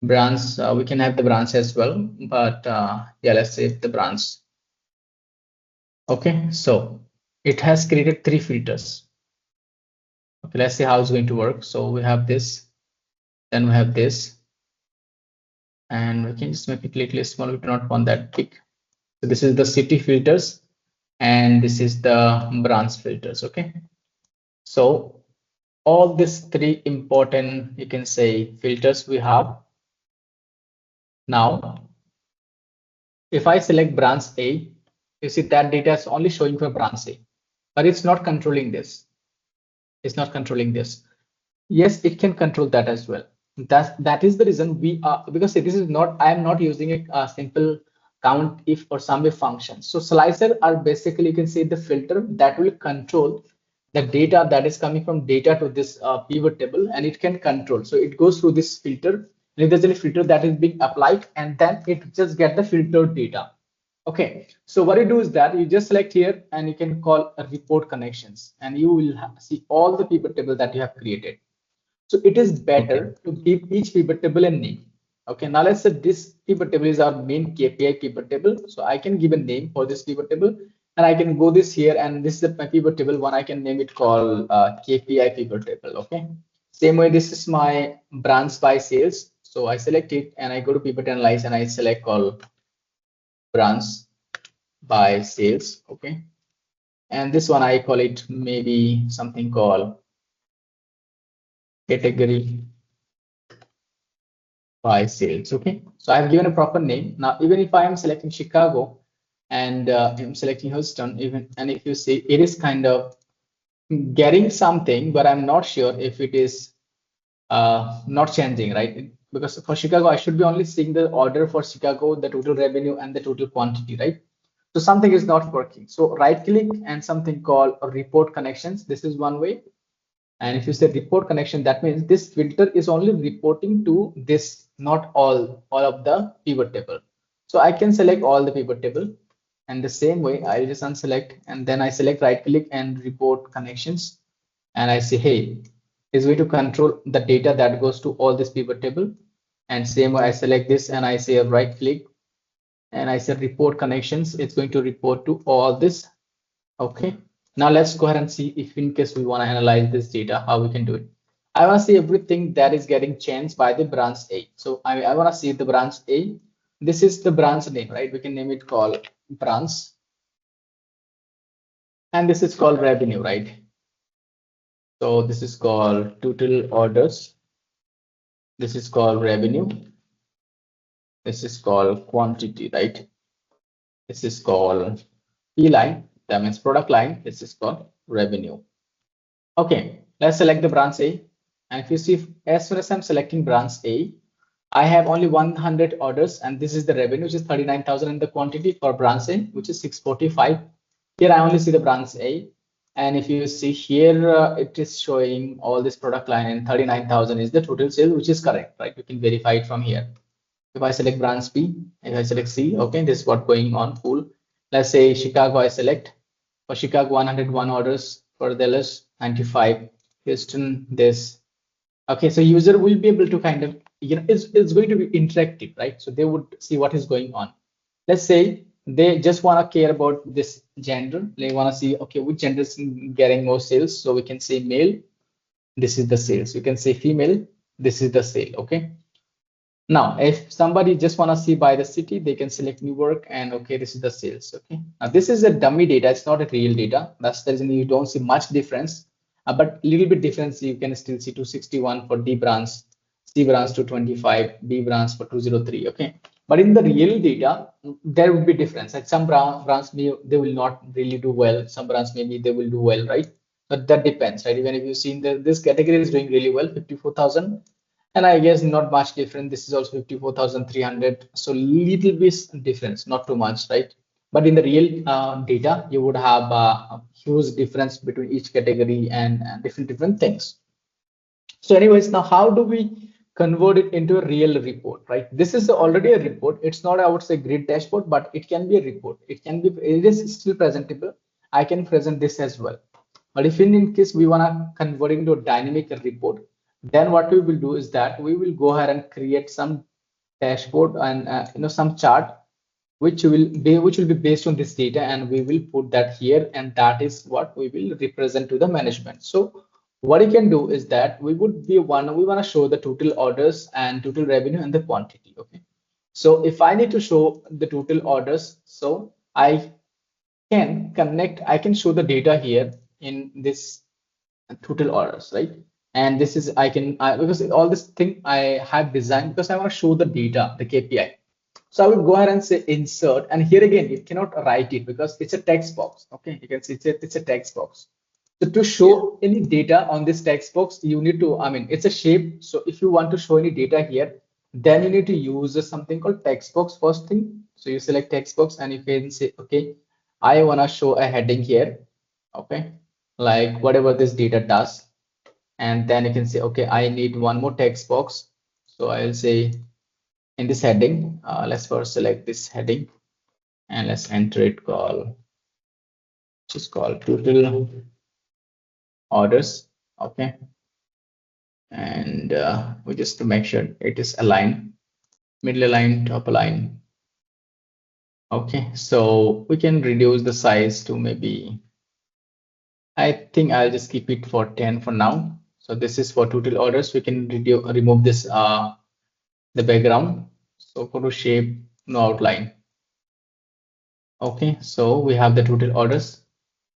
branch. We can have the branch as well, but yeah, let's save the branch. Okay, so it has created three filters. Okay, let's see how it's going to work. So we have this, then we have this, and we can just make it little small. We do not want that big. So this is the city filters, and this is the branch filters. Okay, so all these three important, you can say, filters we have. Now if I select branch A, you see that data is only showing for branch A, but it's not controlling this. It's not controlling this. Yes, it can control that as well. That is the reason we are, because see, this is not, I am not using a simple count if or sum if functions. So slicer are basically, you can say, the filter that will control the data that is coming from data to this pivot table, and it can control. So it goes through this filter, and if there's any filter that is being applied, and then it just get the filtered data. Okay, so what you do is that you just select here and you can call a report connections, and you will see all the pivot table that you have created. So it is Okay. better to give each pivot table a name. Okay, now let's say this pivot table is our main KPI pivot table. So I can give a name for this pivot table, and I can go this here, and this is my pivot table one. I can name it called KPI pivot table. Okay, same way, this is my branch by sales. So I select it and I go to pivot analyze and I select call branch by sales. Okay, and this one I call it maybe something called category by sales. Okay, so I've given a proper name. Now even if I am selecting Chicago and I'm selecting Houston, even, and if you see, it is kind of getting something, but I'm not sure if it is not changing, right? Because for Chicago I should be only seeing the order for Chicago, the total revenue and the total quantity, right? So something is not working. So right click and something called report connections. This is one way. And if you say report connection, that means this filter is only reporting to this, not all of the pivot table. So I can select all the pivot table, and the same way I just unselect, and then I select right click and report connections, and I say, hey, is going to control the data that goes to all this pivot table. And same way I select this and I say right click and I say report connections. It's going to report to all this. Okay, now let's go ahead and see if in case we want to analyze this data, how we can do it. I want to see everything that is getting changed by the branch A. So I want to see the branch A. This is the branch name, right? We can name it called branch. And this is called revenue, right? So this is called total orders. This is called revenue. This is called quantity, right? This is called P line. That means product line. This is called revenue. Okay, let's select the branch A. And if you see, as soon as I'm selecting branch A, I have only 100 orders, and this is the revenue, which is 39,000, and the quantity for branch A, which is 645. Here I only see the branch A. And if you see here, it is showing all this product line, and 39,000 is the total sale, which is correct, right? You can verify it from here. If I select branch B, if I select C, okay, this is what going on. Cool. Let's say Chicago, I select. For Chicago, 101 orders. For Dallas, 95. Houston, this. Okay, so user will be able to kind of, it's going to be interactive, right? So they would see what is going on. Let's say they just want to care about this gender. They want to see, okay, which gender is getting more sales. So we can say male, this is the sales. You can say female, this is the sale. Okay. Now, if somebody just want to see by the city, they can select Newark, and okay, this is the sales. Okay. Now this is a dummy data. It's not a real data. That's the reason you don't see much difference, but little bit difference you can still see. 261 for D branch, C branch 225, B branch for 203. Okay. But in the real data, there will be difference. At some branch they will not really do well. Some branch maybe they will do well, right? But that depends, right? Even if you've seen that this category is doing really well, 54,000. And I guess not much different. This is also 54,300. So little bit difference, not too much, right? But in the real data, you would have a huge difference between each category and different things. So anyways, now how do we convert it into a real report, right? This is already a report. It's not, I would say, grid dashboard, but it can be a report. It is still presentable. I can present this as well. But if in case we want to convert it into a dynamic report, then what we will do is that we will go ahead and create some dashboard and some chart which will be based on this data, and we will put that here, and that is what we will represent to the management. So what you can do is that we want to show the total orders and total revenue and the quantity. Okay, so if I need to show the total orders, so I can show the data here in this total orders, right? And this is because all this thing I have designed because I want to show the data, the KPI. So I will go ahead and say insert, and here again you cannot write it because it's a text box. Okay, you can see it's a text box. So to show any data on this text box, you need to, it's a shape. So if you want to show any data here, then you need to use something called text box first thing. So you select text box and you can say, okay, I want to show a heading here. Okay, like whatever this data does. And then you can say, okay, I need one more text box. So I'll say in this heading, let's first select this heading and let's enter it just call total orders. Okay, and we just to make sure it is aligned, middle align, top align. Okay, so we can reduce the size to maybe, I think I'll just keep it for 10 for now. So this is for total orders. We can remove this the background. So go to shape, no outline. Okay, so we have the total orders.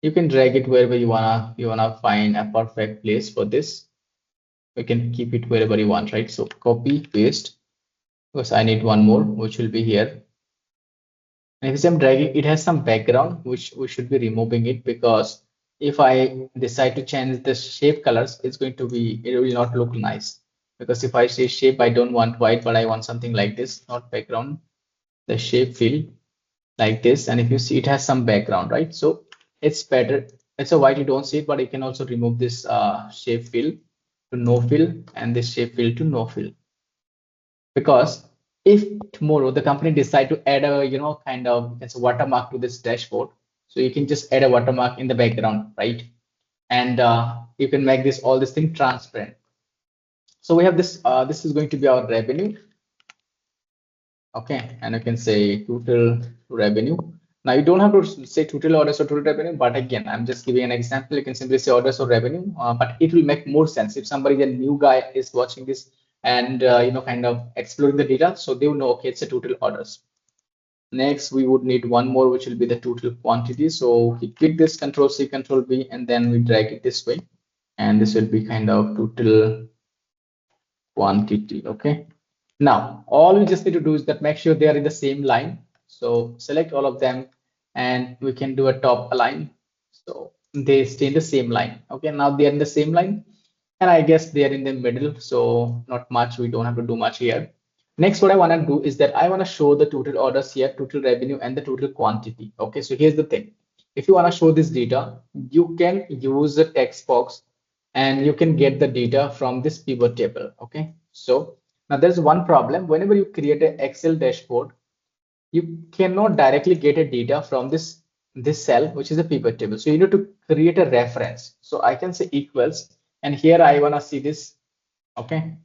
You can drag it wherever you wanna find a perfect place for this. We can keep it wherever you want, right? So copy, paste, because I need one more, which will be here. And if I'm dragging, it has some background, which we should be removing it, because if I decide to change the shape colors, it will not look nice. Because if I say shape, I don't want white, but I want something like this, not background, the shape fill like this. And if you see, it has some background, right? So it's better. It's a white, you don't see it, but you can also remove this shape fill to no fill and this shape fill to no fill. Because if tomorrow the company decide to add a kind of it's a watermark to this dashboard, so you can just add a watermark in the background, right? And you can make this all this thing transparent. So we have this this is going to be our revenue. Okay, and you can say total revenue. Now you don't have to say total orders or total revenue, but again, I'm just giving an example. You can simply say orders or revenue, but it will make more sense if somebody, a new guy, is watching this and kind of exploring the data, so they will know, okay, it's a total orders. Next, we would need one more, which will be the total quantity. So we click this Control C, Control V, and then we drag it this way, and this will be kind of total quantity. Okay. Now, all we just need to do is that make sure they are in the same line. So select all of them and we can do a top align. So they stay in the same line. Okay, now they are in the same line. And I guess they are in the middle. So not much, we don't have to do much here. Next, what I want to do is that I want to show the total orders here, total revenue, and the total quantity. Okay, so here's the thing. If you want to show this data, you can use the text box and you can get the data from this pivot table. Okay, so now there's one problem. Whenever you create an Excel dashboard, you cannot directly get a data from this cell, which is a pivot table. So you need to create a reference. So I can say equals, and here I want to see this. Okay,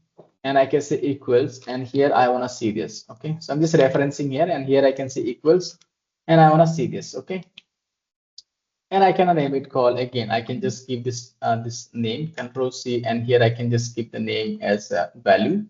and I can say equals, and here I want to see this. Okay, so I'm just referencing here, and here I can say equals, and I want to see this. Okay, and I can name it call again. I can just give this name, Control C, and here I can just keep the name as value.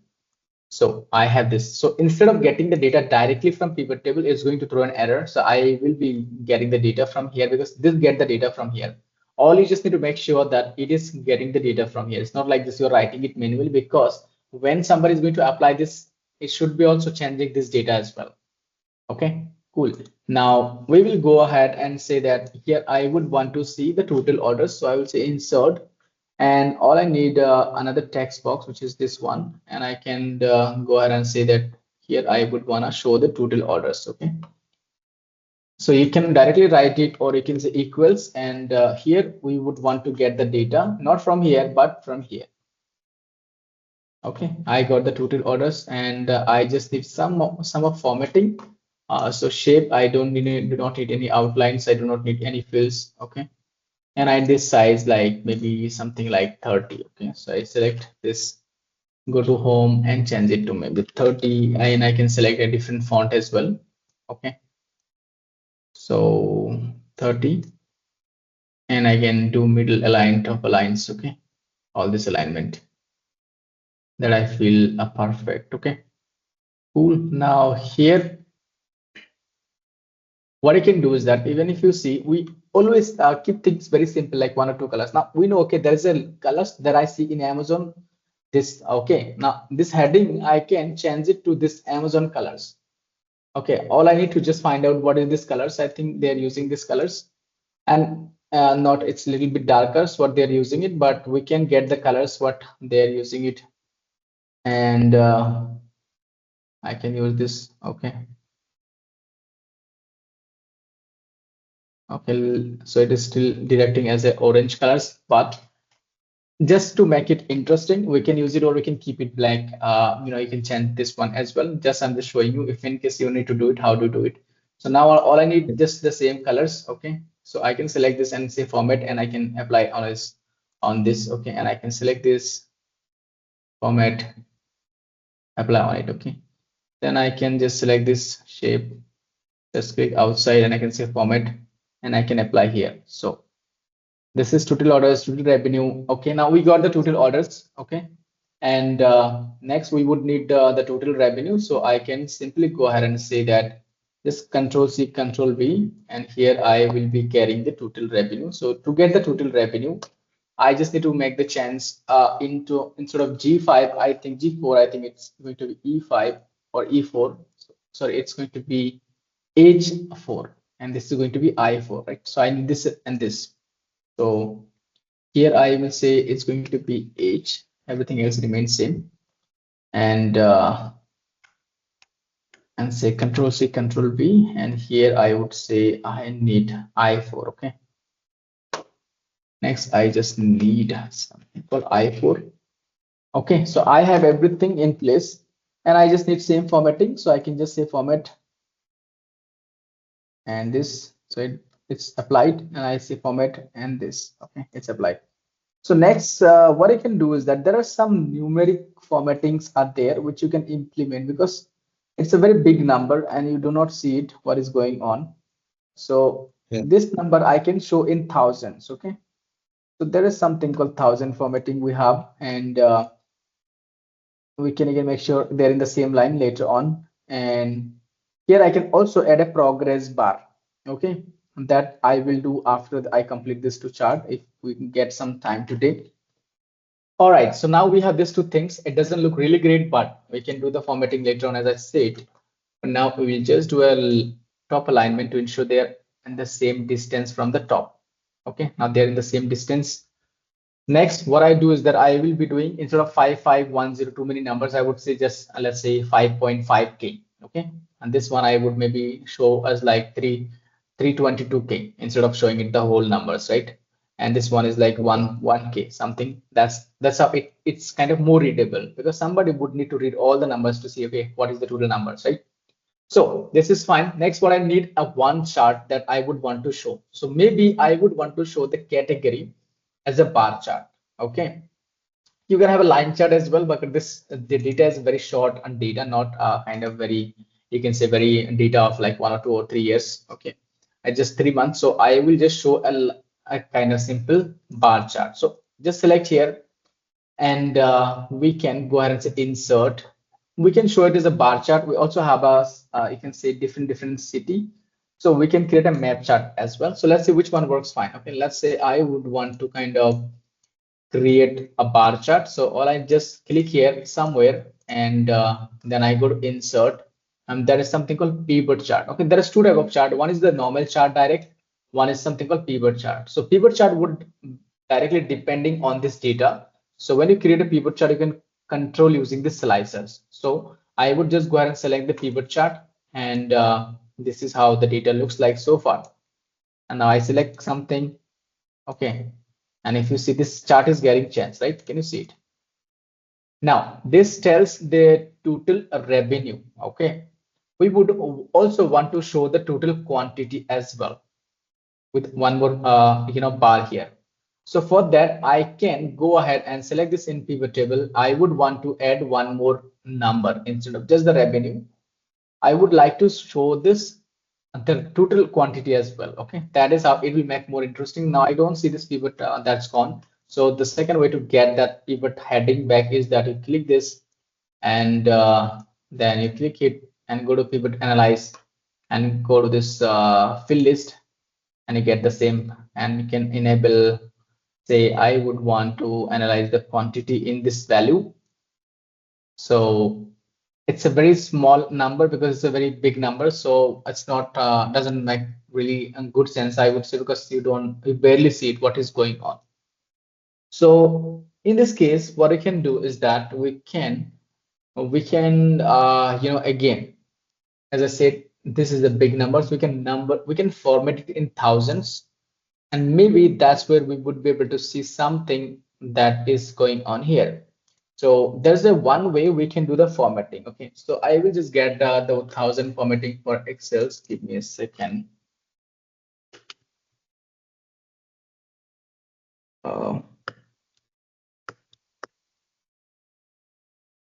So I have this. So instead of getting the data directly from pivot table, it's going to throw an error. So I will be getting the data from here, because this get the data from here. All you just need to make sure that it is getting the data from here. It's not like this, you're writing it manually, because when somebody is going to apply this, it should be also changing this data as well. Okay, cool. Now we will go ahead and say that here I would want to see the total orders. So I will say insert, and all I need another text box, which is this one, and I can go ahead and say that here I would want to show the total orders. Okay, so you can directly write it, or you can say equals, and here we would want to get the data not from here but from here. Okay, I got the total orders, and I just need some of formatting. So shape, I do not need any outlines. I do not need any fills. Okay, and I this size like maybe something like 30. Okay, so I select this, go to home and change it to maybe 30, and I can select a different font as well. Okay, so 30, and I can do middle align, top aligns. Okay, all this alignment that I feel are perfect. Okay, cool. Now here what I can do is that even if you see, we always keep things very simple, like one or two colors. Now we know, okay, there is a colors that I see in Amazon. This, okay, now this heading, I can change it to this Amazon colors. Okay, all I need to just find out what is this colors. I think they're using this colors, and not, it's a little bit darker, so what they're using it, but we can get the colors what they're using it, and I can use this. Okay, Okay, so it is still directing as a orange colors, but just to make it interesting, we can use it or we can keep it black. You can change this one as well. Just I'm just showing you if in case you need to do it, how to do it. So now all I need just the same colors. Okay, so I can select this and say format, and I can apply on this. Okay, and I can select this format, apply on it. Okay, then I can just select this shape, just click outside, and I can say format, and I can apply here. So this is total orders, total revenue. Okay, now we got the total orders. Okay, and next we would need the total revenue. So I can simply go ahead and say that this control C, control V, and here I will be carrying the total revenue. So to get the total revenue, I just need to make the change into instead of G5, I think G4, I think it's going to be E5 or E4. Sorry, it's going to be H4, and this is going to be I4, right? So I need this and this. So here I will say it's going to be H, everything else remains same. And say control C, control V, and here I would say I need I4. Okay. Next, I just need something called I4. Okay, so I have everything in place, and I just need same formatting. So I can just say format and this. So it's applied, and I say format and this. Okay, it's applied. So next, what I can do is that there are some numeric formattings are there which you can implement because it's a very big number and you do not see it what is going on. So Yeah. this number I can show in thousands. Okay, so there is something called thousand formatting we have, and we can again make sure they're in the same line later on. And here I can also add a progress bar. Okay, that I will do after I complete this to chart if we can get some time today. All right, so now we have these two things. It doesn't look really great, but we can do the formatting later on, as I said. But now we will just do a top alignment to ensure they're in the same distance from the top. Okay, now they're in the same distance. Next, what I do is that I will be doing instead of 5510, too many numbers, I would say just let's say 5.5K. Okay, and this one I would maybe show as like 322K instead of showing it the whole numbers, right? And this one is like 1K something. That's how it's kind of more readable because somebody would need to read all the numbers to see, okay, what is the total numbers, right? So this is fine. Next, what I need a one chart that I would want to show. So maybe I would want to show the category as a bar chart. Okay, you can have a line chart as well, but this the data is very short and data, not kind of very, you can say very data of like 1 or 2 or 3 years. Okay, at just 3 months. So I will just show a kind of simple bar chart. So just select here, and we can go ahead and say insert. We can show it as a bar chart. We also have a you can say different city, so we can create a map chart as well. So let's see which one works fine. Okay, let's say I would want to kind of create a bar chart. So all I just click here somewhere, and then I go to insert, and there is something called pivot chart. Okay, there is two type of chart. One is the normal chart direct, one is something called pivot chart. So pivot chart would directly depending on this data. So when you create a pivot chart, you can control using the slicers. So I would just go ahead and select the pivot chart, and this is how the data looks like so far. And now I select something. Okay, and if you see, this chart is getting changed, right? Can you see it? Now this tells the total revenue. Okay, we would also want to show the total quantity as well with one more bar here. So for that, I can go ahead and select this in pivot table. I would want to add one more number instead of just the revenue. I would like to show this the total quantity as well. Okay, that is how it will make more interesting. Now I don't see this pivot, that's gone. So the second way to get that pivot heading back is that you click this, and then you click it and go to pivot analyze, and go to this fill list, and you get the same, and you can enable, say I would want to analyze the quantity in this value. So it's a very small number because it's a very big number, so it's not doesn't make really a good sense, I would say, because you barely see it what is going on. So in this case, what we can do is that we can again, as I said, this is a big number, so we can format it in thousands, and maybe that's where we would be able to see something that is going on here. So there's a one way we can do the formatting. Okay, so I will just get the 1000 formatting for Excel. Give me a second. Uh,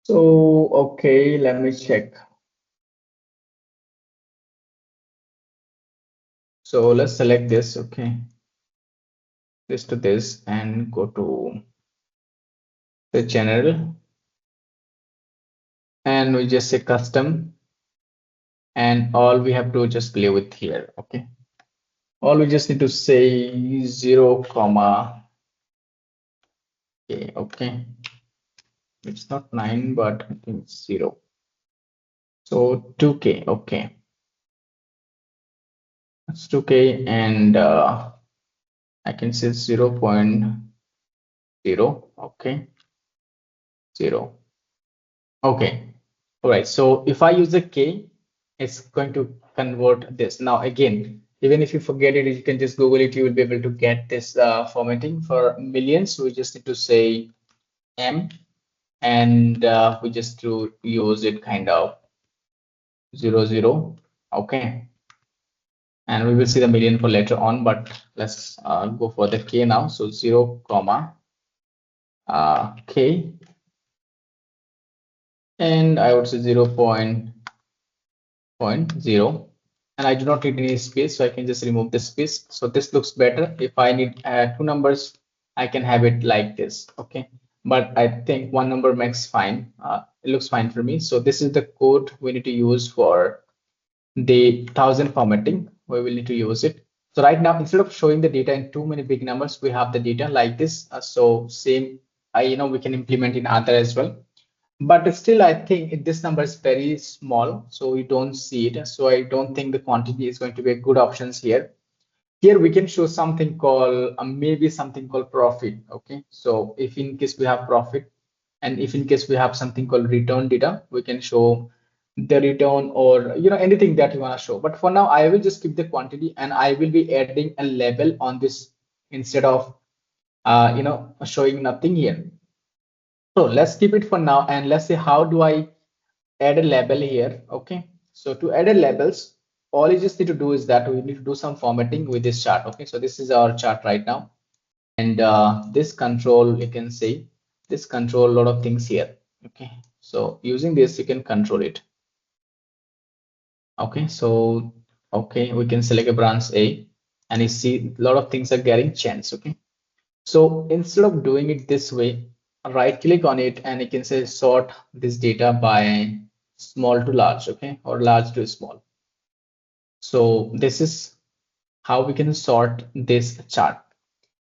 so okay, let me check. So let's select this. Okay, this to this and go to the general, and we just say custom, and all we have to just play with here. Okay, all we just need to say 0 comma. Okay, okay, it's not 9 but I think it's 0. So 2k. Okay, that's 2k, and I can say 0.0. Okay, 0. Okay, all right. So if I use a k, it's going to convert this. Now again, even if you forget it, you can just Google it. You will be able to get this formatting for millions. We just need to say m, and we just to use it kind of 00. Okay, and we will see the million for later on, but let's go for the k now. So 0 comma k, and I would say 0.0, and I do not need any space, so I can just remove this space. So this looks better. If I need two numbers, I can have it like this. Okay, but I think one number makes fine. It looks fine for me. So this is the code we need to use for the 1000 formatting. We will need to use it. So right now, instead of showing the data in too many big numbers, we have the data like this. So same, we can implement in other as well. But still, I think this number is very small, so we don't see it. So I don't think the quantity is going to be a good options here. Here we can show something called maybe something called profit. Okay, so if in case we have profit, and if in case we have something called return data, we can show the return, or anything that you want to show. But for now, I will just keep the quantity, and I will be adding a label on this instead of showing nothing here. So let's keep it for now, and let's see how do I add a label here. Okay, so to add a labels, all you just need to do is that we need to do some formatting with this chart. Okay, so this is our chart right now, and this control, you can say this control a lot of things here. Okay, so using this you can control it. Okay, so okay, we can select a branch A, and you see a lot of things are getting changed. Okay, so instead of doing it this way, right click on it, and you can say sort this data by small to large. Okay, or large to small. So this is how we can sort this chart.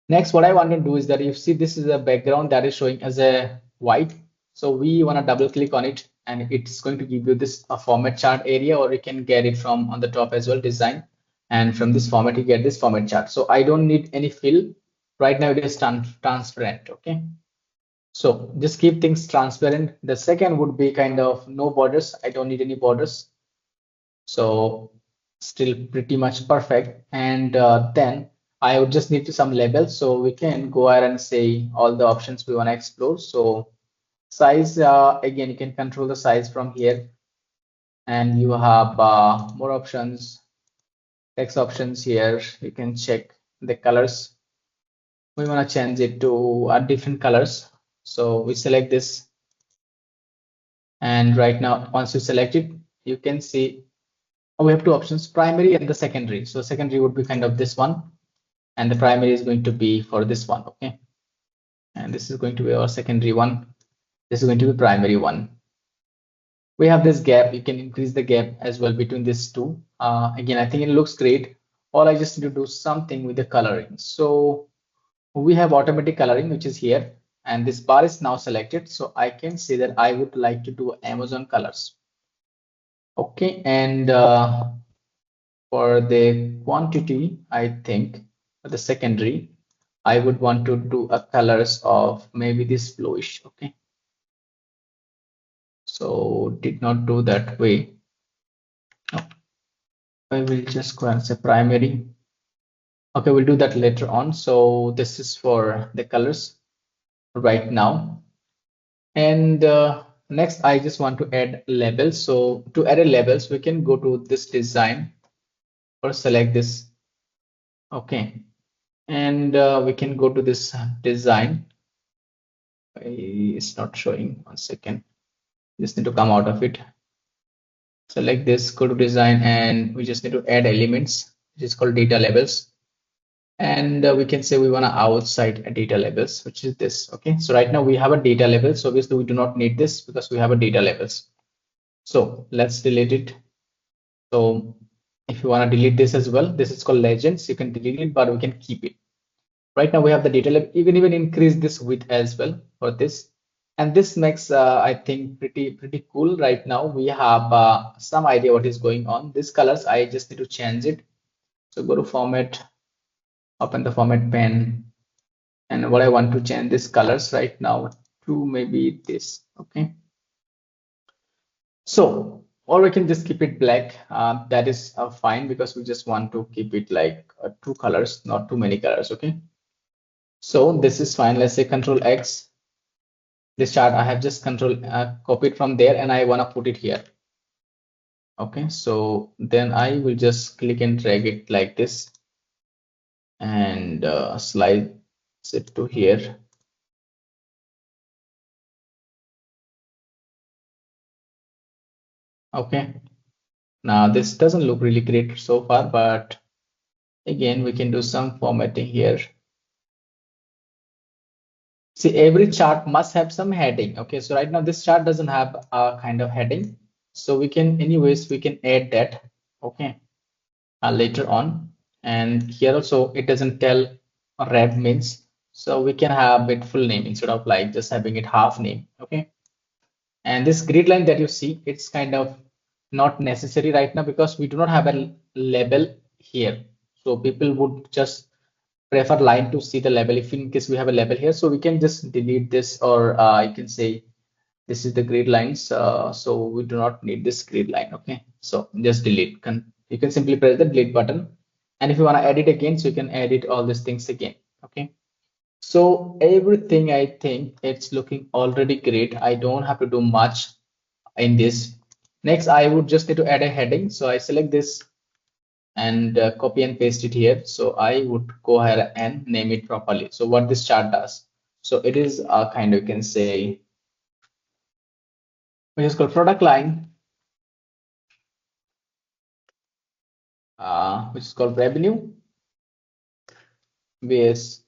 Next, what I want to do is that you see this is a background that is showing as a white. So we want to double click on it, and it's going to give you this a format chart area, or you can get it from on the top as well, design. And from this format, you get this format chart. So I don't need any fill. Right now it is transparent. Okay. So just keep things transparent. The second would be kind of no borders. I don't need any borders. So still pretty much perfect. And then I would just need to some labels, so we can go ahead and say all the options we want to explore. So size, again, you can control the size from here, and you have more options, text options here. You can check the colors. We want to change it to different colors, so we select this, and right now once you select it, you can see we have two options, primary and the secondary. So secondary would be kind of this one, and the primary is going to be for this one. Okay, and this is going to be our secondary one. This is going to be primary one. We have this gap. You can increase the gap as well between these two. Again, I think it looks great. All I just need to do something with the coloring. So we have automatic coloring, which is here, and this bar is now selected. So I can say that I would like to do Amazon colors. Okay, and for the quantity, I think for the secondary, I would want to do a colors of maybe this bluish. Okay, so did not do that way. No. I will just go and say primary. Okay, we'll do that later on. So this is for the colors right now. And next, I just want to add labels. So to add a labels, we can go to this design or select this. Okay, and we can go to this design. It's not showing. 1 second. Just need to come out of it. Select this, go to design, and we just need to add elements, which is called data labels. And we can say we want to outside a data labels, which is this. Okay, so right now we have a data label. So obviously we do not need this because we have a data labels. So let's delete it. So if you want to delete this as well, this is called legends. You can delete it, but we can keep it. Right now we have the data label. Even increase this width as well for this. And this makes I think pretty cool. Right now we have some idea what is going on. These colors I just need to change it. So go to format, open the format pane, and what I want to change this colors right now to maybe this. Okay, so or we can just keep it black. That is fine because we just want to keep it like two colors, not too many colors. Okay, so this is fine. Let's say Control X. This chart I have just copied from there and I want to put it here. Okay, so then I will just click and drag it like this and slide it to here. Okay, now this doesn't look really great so far, but again we can do some formatting here. See, every chart must have some heading. Okay, so right now this chart doesn't have a kind of heading, so we can anyways we can add that. Okay, later on, and here also it doesn't tell red means, so we can have it full name instead of like just having it half name. Okay, and this grid line that you see, it's kind of not necessary right now because we do not have a label here, so people would just prefer line to see the label if in case we have a label here. So we can just delete this, or I can say this is the grid lines, so we do not need this grid line. Okay, so just delete. You can simply press the delete button, and if you want to edit again, so you can edit all these things again. Okay, so everything I think it's looking already great. I don't have to do much in this. Next, I would just need to add a heading. So I select this and copy and paste it here. So I would go ahead and name it properly. So what this chart does, so it is a kind of, you can say, which is called product line, which is called revenue base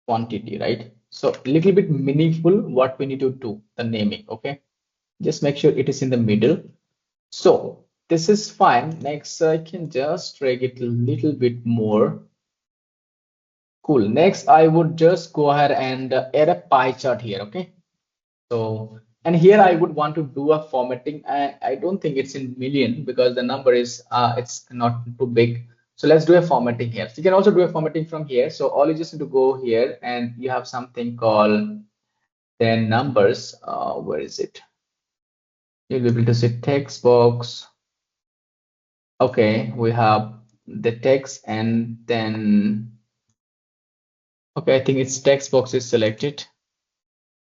quantity, right? So a little bit meaningful what we need to do, the naming. Okay, just make sure it is in the middle. So this is fine. Next, I can just drag it a little bit more. Cool. Next, I would just go ahead and add a pie chart here. Okay. So, and here I would want to do a formatting. I don't think it's in million because the number is it's not too big. So let's do a formatting here. So you can also do a formatting from here. So all you just need to go here and you have something called then numbers. Where is it? You'll be able to see text box. Okay, we have the text and then okay, I think it's text box is selected.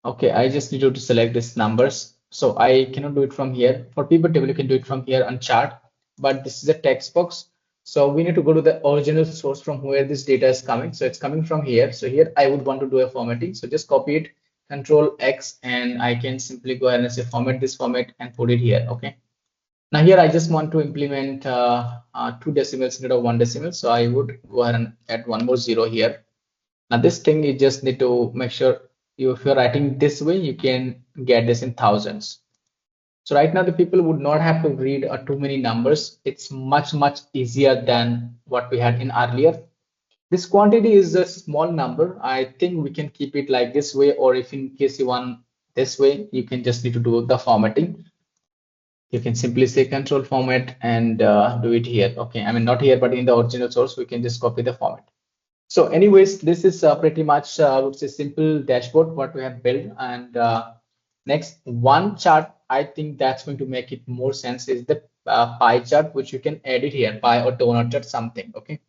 Okay, I just need to select this numbers. So I cannot do it from here. For pivot table, you can do it from here on chart, but this is a text box. So we need to go to the original source from where this data is coming. So it's coming from here. So here I would want to do a formatting. So just copy it, Control X, and I can simply go ahead and say format this format and put it here. Okay. Now here I just want to implement 2 decimals instead of 1 decimal. So I would go ahead and add one more zero here. Now this thing you just need to make sure if you're writing this way, you can get this in thousands. So right now the people would not have to read too many numbers. It's much easier than what we had in earlier. This quantity is a small number. I think we can keep it like this way, or if in case you want this way, you can just need to do the formatting. You can simply say control format and do it here. Okay, I mean not here, but in the original source, we can just copy the format. So anyways, this is pretty much I would say simple dashboard what we have built. And next one chart, I think that's going to make it more sense is the pie chart which you can edit here, pie or donut chart, something. Okay,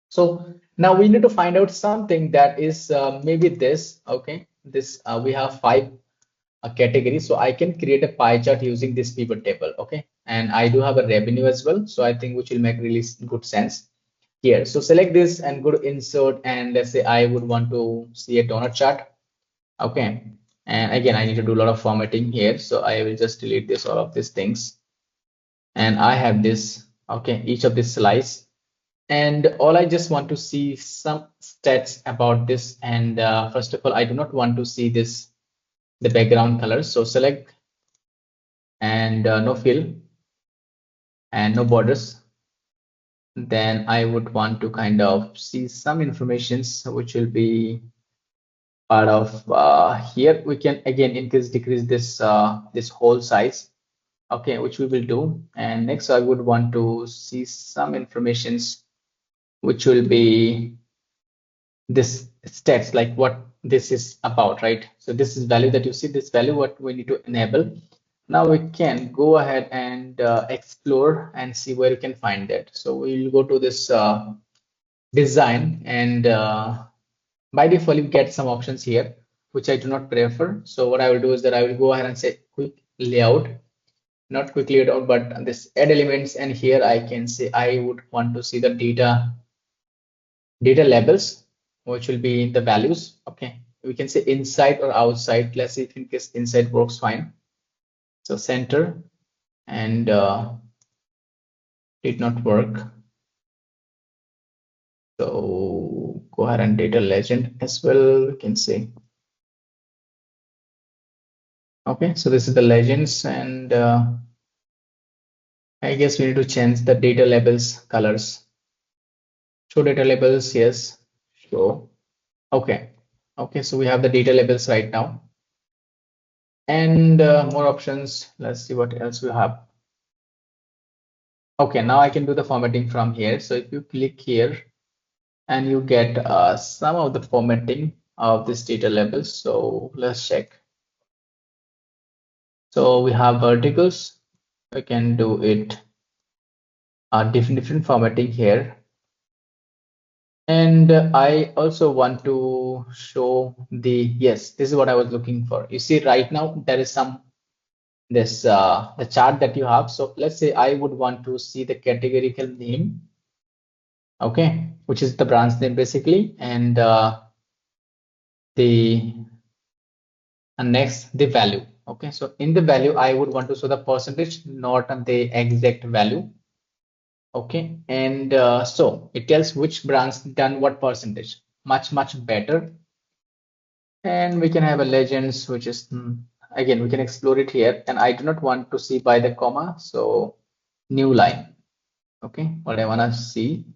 so now we need to find out something that is maybe this. Okay, this we have five categories, so I can create a pie chart using this pivot table. Okay, and I do have a revenue as well, so I think which will make really good sense here. So select this and go to insert, and let's say I would want to see a donut chart. Okay, and again I need to do a lot of formatting here, so I will just delete this, all of these things, and I have this. Okay, each of these slides, and all I just want to see some stats about this. And first of all, I do not want to see this, the background colors, so select, and no fill and no borders. Then I would want to kind of see some informations which will be part of here. We can again increase decrease this this whole size. Okay, which we will do. And next I would want to see some informations which will be this stats, like what this is about, right? So this is value that you see, this value what we need to enable. Now we can go ahead and explore and see where you can find that. So we'll go to this design, and by default you get some options here which I do not prefer. So what I will do is that I will go ahead and say quick layout, not quick layout, but this add elements, and here I can say I would want to see the data labels, which will be the values. Okay, we can say inside or outside. Let's see if in case inside works fine. So center, and did not work. So go ahead and data legend as well, we can say. Okay, so this is the legends, and I guess we need to change the data labels colors. Show data labels, yes, show. Okay, okay, so we have the data labels right now, and more options. Let's see what else we have. Okay, now I can do the formatting from here. So if you click here, and you get some of the formatting of this data labels. So let's check. So we have verticals. We can do it different formatting here. And I also want to show the, yes, this is what I was looking for. You see right now there is some this the chart that you have. So let's say I would want to see the categorical name, okay, which is the branch name basically, and the and next the value. Okay, so in the value I would want to show the percentage, not the exact value. Okay, and so it tells which branch done what percentage, much better. And we can have a legends, which is again we can explore it here, and I do not want to see by the comma, so new line. Okay, what I want to see,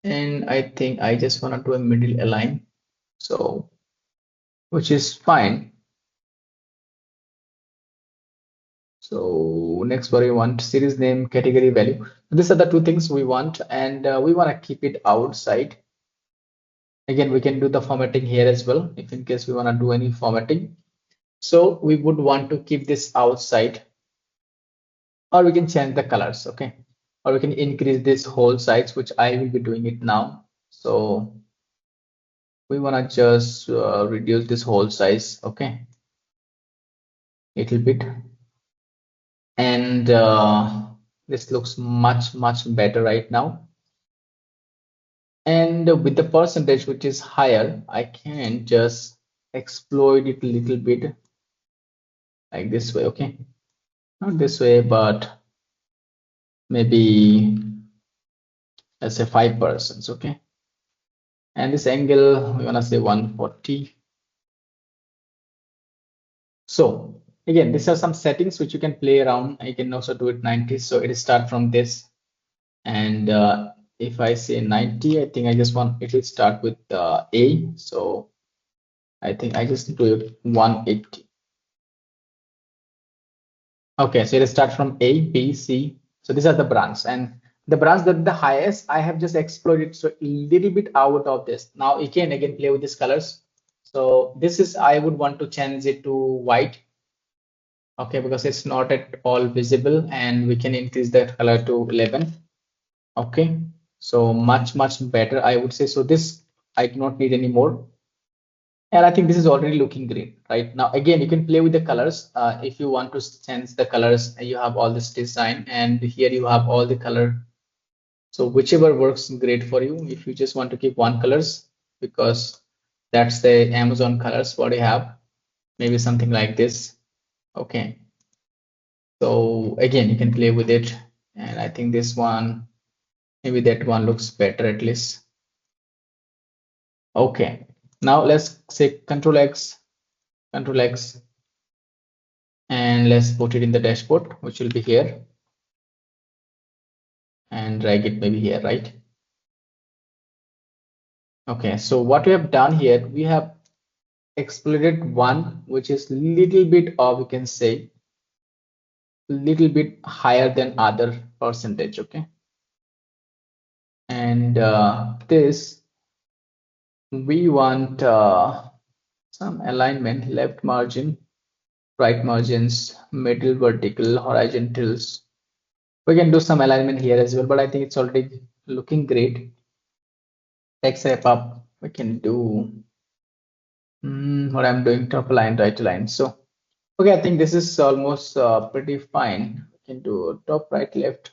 and I think I just want to do a middle align, so which is fine. So next, what we want, series name, category value. These are the two things we want, and we want to keep it outside. Again, we can do the formatting here as well, if in case we want to do any formatting. So we would want to keep this outside, or we can change the colors. Okay, or we can increase this whole size, which I will be doing it now. So we want to just reduce this whole size. Okay, little bit, and this looks much better right now. And with the percentage which is higher, I can just exploit it a little bit like this way. Okay, not this way, but maybe let's say 5%. Okay, and this angle we want to say 140. So again, these are some settings which you can play around. I can also do it 90, so it start from this, and if I say 90, I think I just want it will start with A, so I think I just do it 180. Okay, so it starts from A, B, C. So these are the brands, and the brands that the highest I have just explored it so a little bit out of this. Now you can again play with these colors. So this is, I would want to change it to white. Okay, because it's not at all visible, and we can increase that color to 11. Okay, so much better, I would say. So this I do not need anymore. And I think this is already looking great right now. Again, you can play with the colors. If you want to sense the colors, you have all this design, and here you have all the color. So whichever works great for you. If you just want to keep one colors, because that's the Amazon colors, what you have, maybe something like this. Okay. So again, you can play with it. And I think this one, maybe that one looks better at least. Okay. Now let's say Control X, and let's put it in the dashboard, which will be here, and drag it maybe here, right? Okay, so what we have done here, we have exploited one which is little bit, or we can say little bit higher than other percentage. Okay, and this we want some alignment, left margin, right margins, middle vertical, horizontals. We can do some alignment here as well, but I think it's already looking great. Text wrap up, we can do what I'm doing, top line, right line. So okay, I think this is almost pretty fine. We can do top, right, left.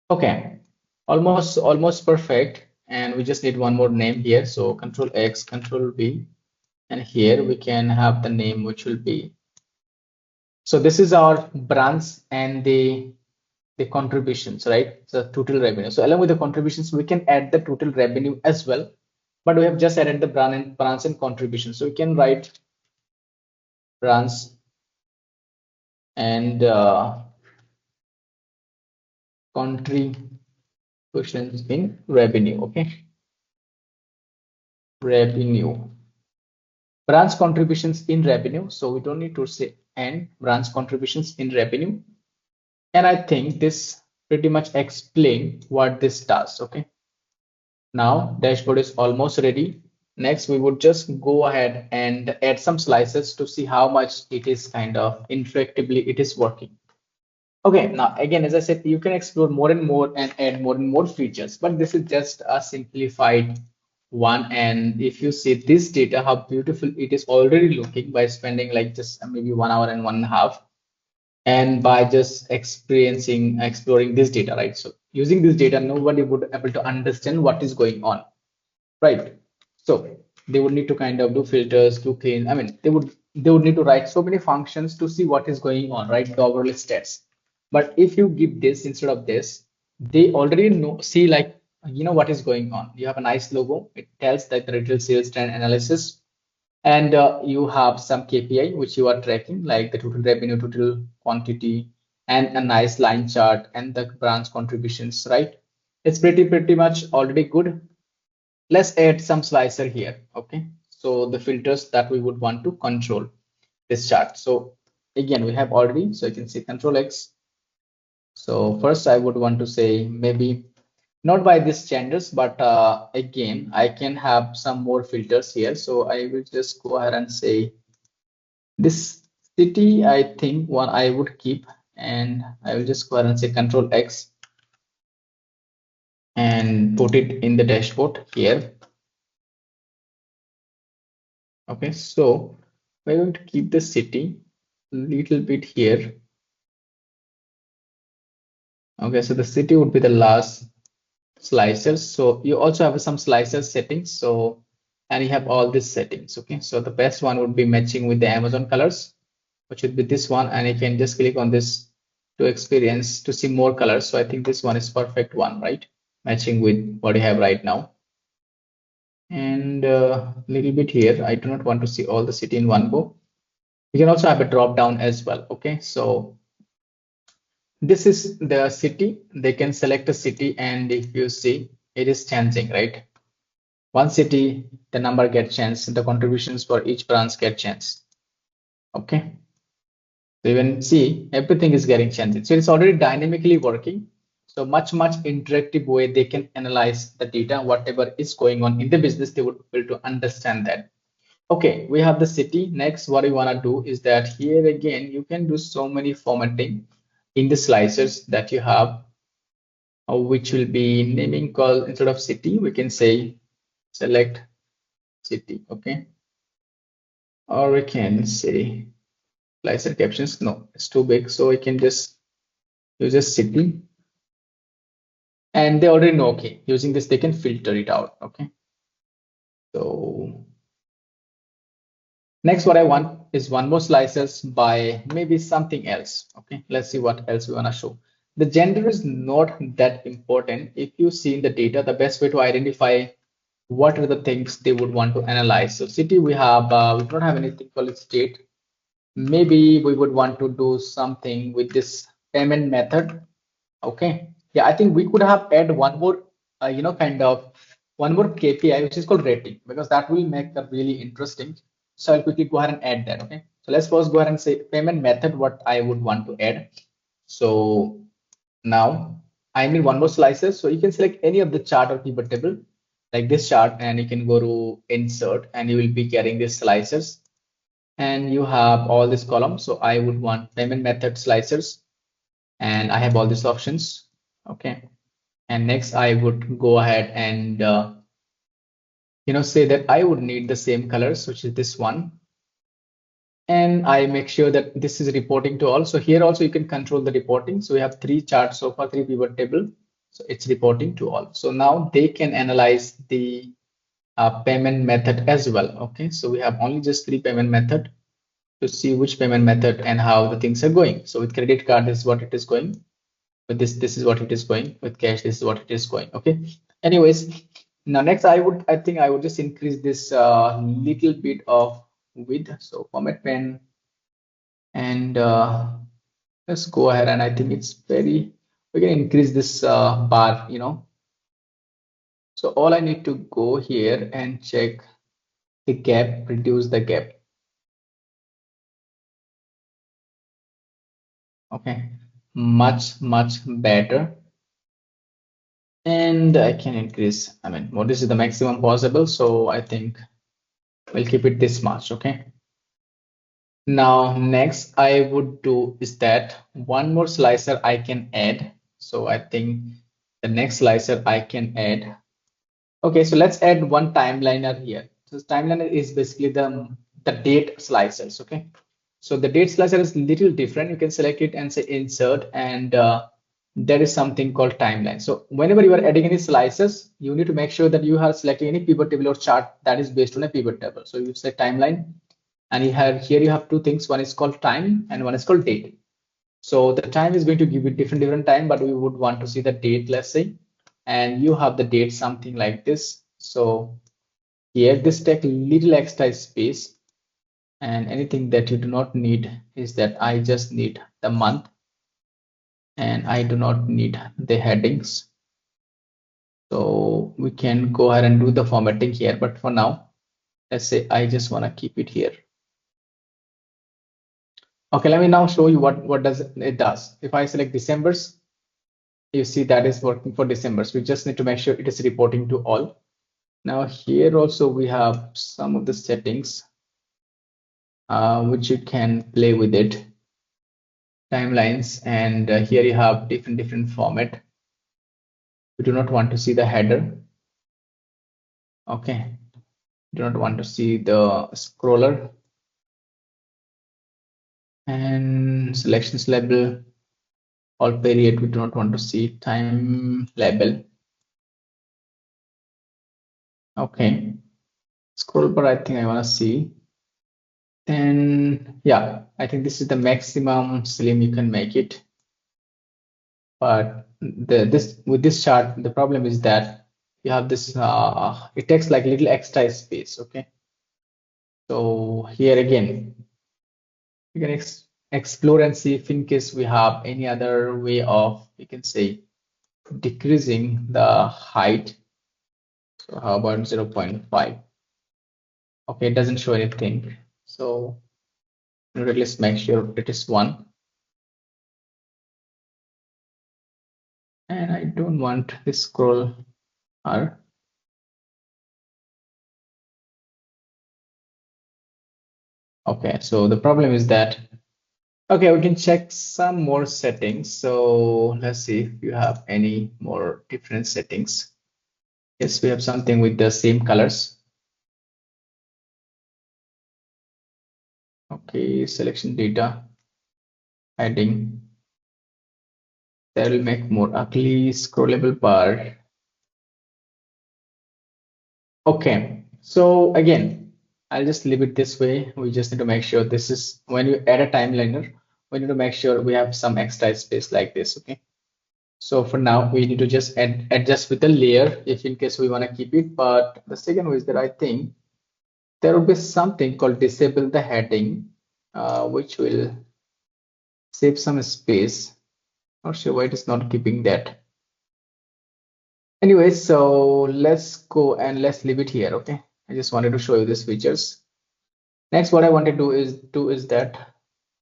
Okay, almost perfect. And we just need one more name here. So Control X, Control V, and here we can have the name, which will be. So this is our branch and the contributions, right? So total revenue. So along with the contributions, we can add the total revenue as well. But we have just added the branch and contribution. So we can write branch and contributions in revenue. Okay, revenue, branch contributions in revenue. So we don't need to say and branch contributions in revenue. And I think this pretty much explain what this does. Okay, now dashboard is almost ready. Next, we would just go ahead and add some slices to see how much it is kind of interactively it is working. Okay, now again, as I said, you can explore more and more and add more and more features, but this is just a simplified one. And if you see this data, how beautiful it is already looking by spending like just maybe 1 hour and 1.5, and by just exploring this data, right? So using this data, nobody would able to understand what is going on, right? So they would need to kind of do filters to clean. I mean, they would need to write so many functions to see what is going on, right? The overall stats. But if you give this instead of this, they already know, see, like, what is going on. You have a nice logo. It tells that the retail sales trend analysis, and you have some KPI which you are tracking, like the total revenue, total quantity, and a nice line chart and the branch contributions, right? It's pretty much already good. Let's add some slicer here. Okay, so the filters that we would want to control this chart. So again, we have already, so you can see Control X. So first I would want to say maybe not by this genders, but again, I can have some more filters here. So I will just go ahead and say this city, I think one I would keep, and I will just go ahead and say Control X and put it in the dashboard here. Okay, so we're going to keep the city a little bit here. Okay, so the city would be the last slicers. So you also have some slicer settings. So, and you have all these settings. Okay, so the best one would be matching with the Amazon colors, which would be this one. And you can just click on this to experience to see more colors. So I think this one is perfect one, right? Matching with what you have right now. And a little bit here. I do not want to see all the city in one go. You can also have a drop down as well. Okay, so this is the city. They can select a city, and if you see, it is changing, right? One city, the number gets changed, the contributions for each branch get changed. Okay, so you can see everything is getting changed. So it's already dynamically working. So much interactive way they can analyze the data, whatever is going on in the business, they would be able to understand that. Okay, we have the city. Next, what we want to do is that here again, you can do so many formatting in the slicers that you have, which will be naming call instead of city, we can say select city, okay? Or we can say slicer captions. No, it's too big. So we can just use a city and they already know, okay, using this, they can filter it out, okay? So next, what I want is one more slices by maybe something else. Okay, let's see what else we want to show. The gender is not that important. If you see in the data, the best way to identify what are the things they would want to analyze. So city, we don't have anything called state. Maybe we would want to do something with this payment method. Okay. Yeah, I think we could have add one more, kind of one more KPI, which is called rating, because that will make that really interesting. So I'll quickly go ahead and add that. Okay. So let's first go ahead and say payment method, what I would want to add. So now I need one more slicer. So you can select any of the chart or pivot table like this chart, and you can go to insert and you will be getting these slicers and you have all these columns. So I would want payment method slicers and I have all these options. Okay. And next I would go ahead and say that I would need the same colors, which is this one, and I make sure that this is reporting to all. So here also you can control the reporting. So we have three charts so far, three pivot table, so it's reporting to all. So now they can analyze the payment method as well. Okay, so we have only just three payment method to see which payment method and how the things are going. So with credit card, this is what it is going. With this is what it is going. With cash, this is what it is going. Okay. Anyways, now next I think I would just increase this little bit of width. So format pen and let's go ahead, and I think it's very, we can increase this bar. So all I need to go here and check the gap, reduce the gap. Okay, much better. And I can increase, I mean, well, this is the maximum possible, so I think we'll keep it this much. Okay. Now next I would do is that one more slicer I can add. So I think the next slicer I can add. Okay, so let's add one timeliner here. So timeliner is basically the date slicers. Okay, so the date slicer is little different. You can select it and say insert, and there is something called timeline. So whenever you are adding any slices, you need to make sure that you are selecting any pivot table or chart that is based on a pivot table. So you say timeline, and you have here you have two things. One is called time, and one is called date. So the time is going to give you different time, but we would want to see the date, let's say, and you have the date something like this. So here this take little extra space, and anything that you do not need is that I just need the month and I do not need the headings. So we can go ahead and do the formatting here, but for now, let's say I just want to keep it here. Okay, let me now show you what does it does. If I select December's, you see that is working for December. So we just need to make sure it is reporting to all. Now here also we have some of the settings which you can play with it. Timelines, and here you have different format. We do not want to see the header. Okay, do not want to see the scroller, and selections label, all period. We do not want to see time label. Okay, scroll bar, I think I want to see. Then yeah, I think this is the maximum slim you can make it. But this with this chart, the problem is that you have this it takes like little extra space. Okay, so here again you can explore and see if in case we have any other way of, we can say, decreasing the height. So how about 0.5? Okay, it doesn't show anything, so at least make sure it is 1. And I don't want this scroll bar. Okay, so the problem is that, okay, we can check some more settings. So let's see if you have any more different settings. Yes, we have something with the same colors. Okay, selection data, heading. That will make more ugly scrollable bar. Okay, so again, I'll just leave it this way. We just need to make sure this is when you add a timeliner, we need to make sure we have some extra space like this. Okay. So for now, we need to just adjust with the layer if in case we want to keep it. But the second way is that I think there will be something called disable the heading, which will save some space. Not sure why it is not keeping that. Anyway, so let's go and let's leave it here. Okay. I just wanted to show you these features. Next, what I want to do is that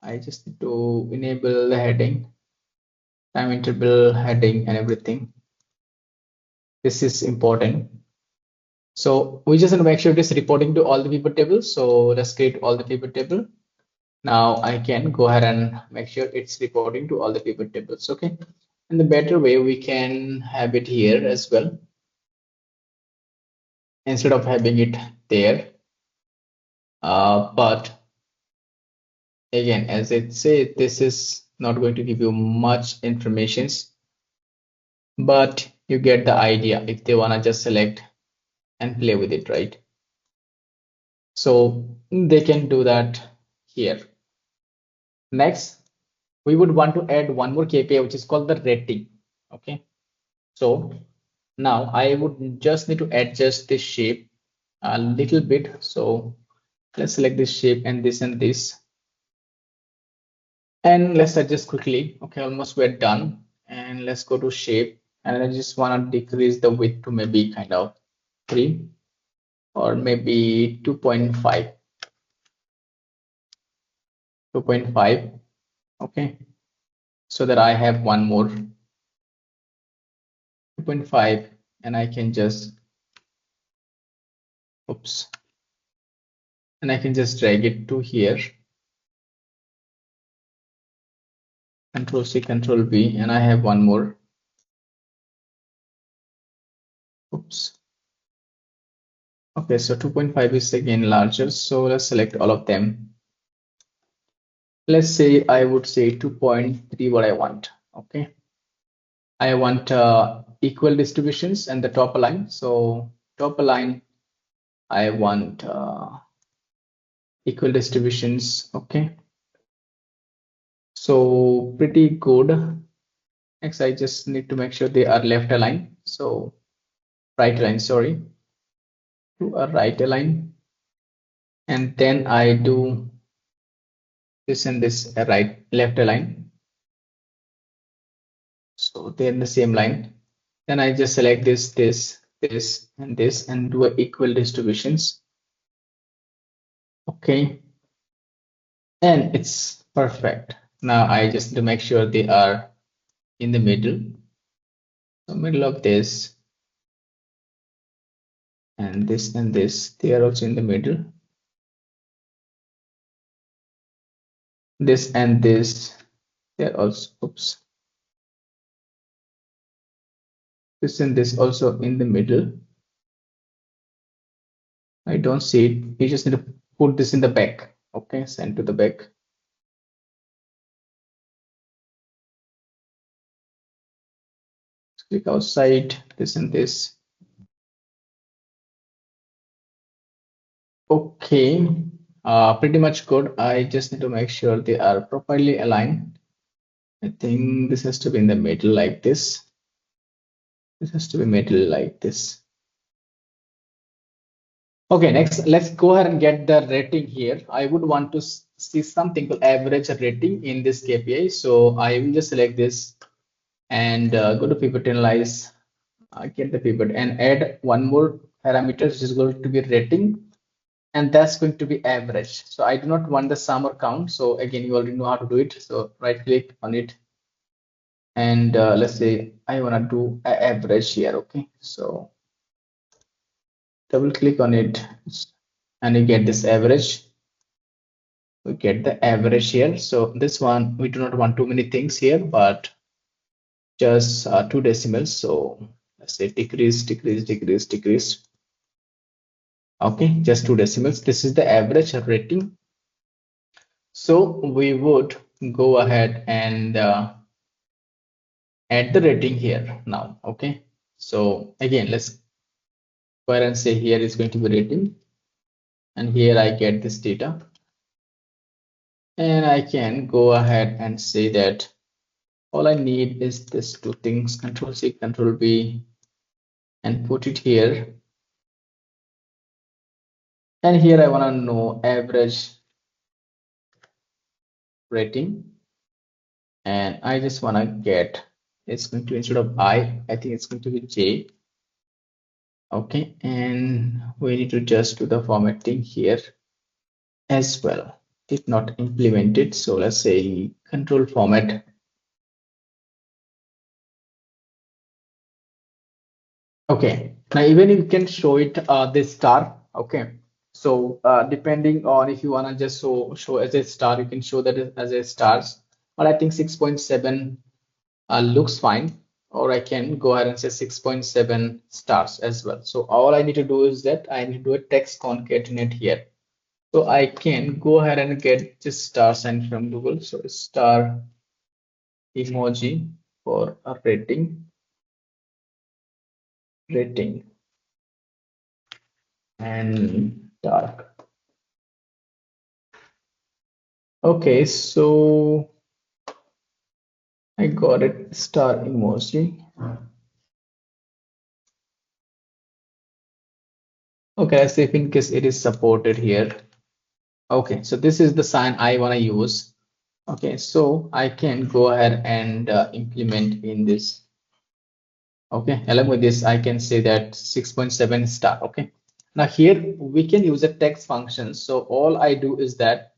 I just need to enable the heading, time interval heading and everything. This is important. So we just want to make sure it is reporting to all the pivot tables. So let's create all the pivot table. Now I can go ahead and make sure it's reporting to all the pivot tables. Okay. And the better way we can have it here as well, instead of having it there. But again, as it said, this is not going to give you much information, but you get the idea if they want to just select and play with it, right? So they can do that here. Next, we would want to add one more KPI, which is called the rating. Okay. So now I would just need to adjust this shape a little bit. So let's select this shape and this and this. And let's adjust quickly. Okay, almost we're done. And let's go to shape. And I just want to decrease the width to maybe kind of 3 or maybe 2.5. 2.5. Okay. So that I have one more 2.5 and I can just, oops, and I can just drag it to here. Control C, Control V, and I have one more. Oops. Okay, so 2.5 is again larger. So let's select all of them. Let's say I would say 2.3 what I want. Okay. I want equal distributions and the top align. So top align, I want equal distributions. Okay. So pretty good. Next, I just need to make sure they are left aligned. So right align, sorry, to a right align. And then I do this and this right left align. So they're in the same line. Then I just select this, and this, and do a equal distributions. Okay. And it's perfect. Now I just need to make sure they are in the middle. So middle of this and this, they are also in the middle. This and this, they're also, oops. This and this also in the middle. I don't see it. You just need to put this in the back. Okay, send to the back. Click outside this and this. Okay, pretty much good. I just need to make sure they are properly aligned. I think this has to be in the middle like this. This has to be middle like this. Okay, next, let's go ahead and get the rating here. I would want to see something called average rating in this KPI. So I will just select this and go to pivot analyze, get the pivot and add one more parameter, which is going to be rating. And that's going to be average. So I do not want the sum or count. So again, you already know how to do it. So right click on it. And let's say I want to do average here. Okay. So double click on it and you get this average. we get the average here. So this one, we do not want too many things here, but just two decimals. So let's say decrease, decrease, decrease, decrease. Okay, just two decimals. This is the average rating. So we would go ahead and add the rating here now. Okay, so again, let's go ahead and say here is going to be rating, and here I get this data, and I can go ahead and say that all I need is this two things, Control C, Control V, and put it here. And here I want to know average rating, and I just want to get, it's going to, instead of I think it's going to be J. Okay, and we need to just do the formatting here as well. Did not implement it, so let's say control format. Okay, now even you can show it this star. Okay, so depending on if you want to just show as a star, you can show that as a stars, but I think 6.7 looks fine, or I can go ahead and say 6.7 stars as well. So all I need to do is that I need to do a text concatenate here. So I can go ahead and get this star sign from Google. So star emoji for a rating and dark. Okay, so I got it, star emoji. Okay, let's see if in case it is supported here. Okay, so this is the sign I want to use. Okay, so I can go ahead and implement in this. Okay, along with this, I can say that 6.7 star. Okay, now here we can use a text function. So all I do is that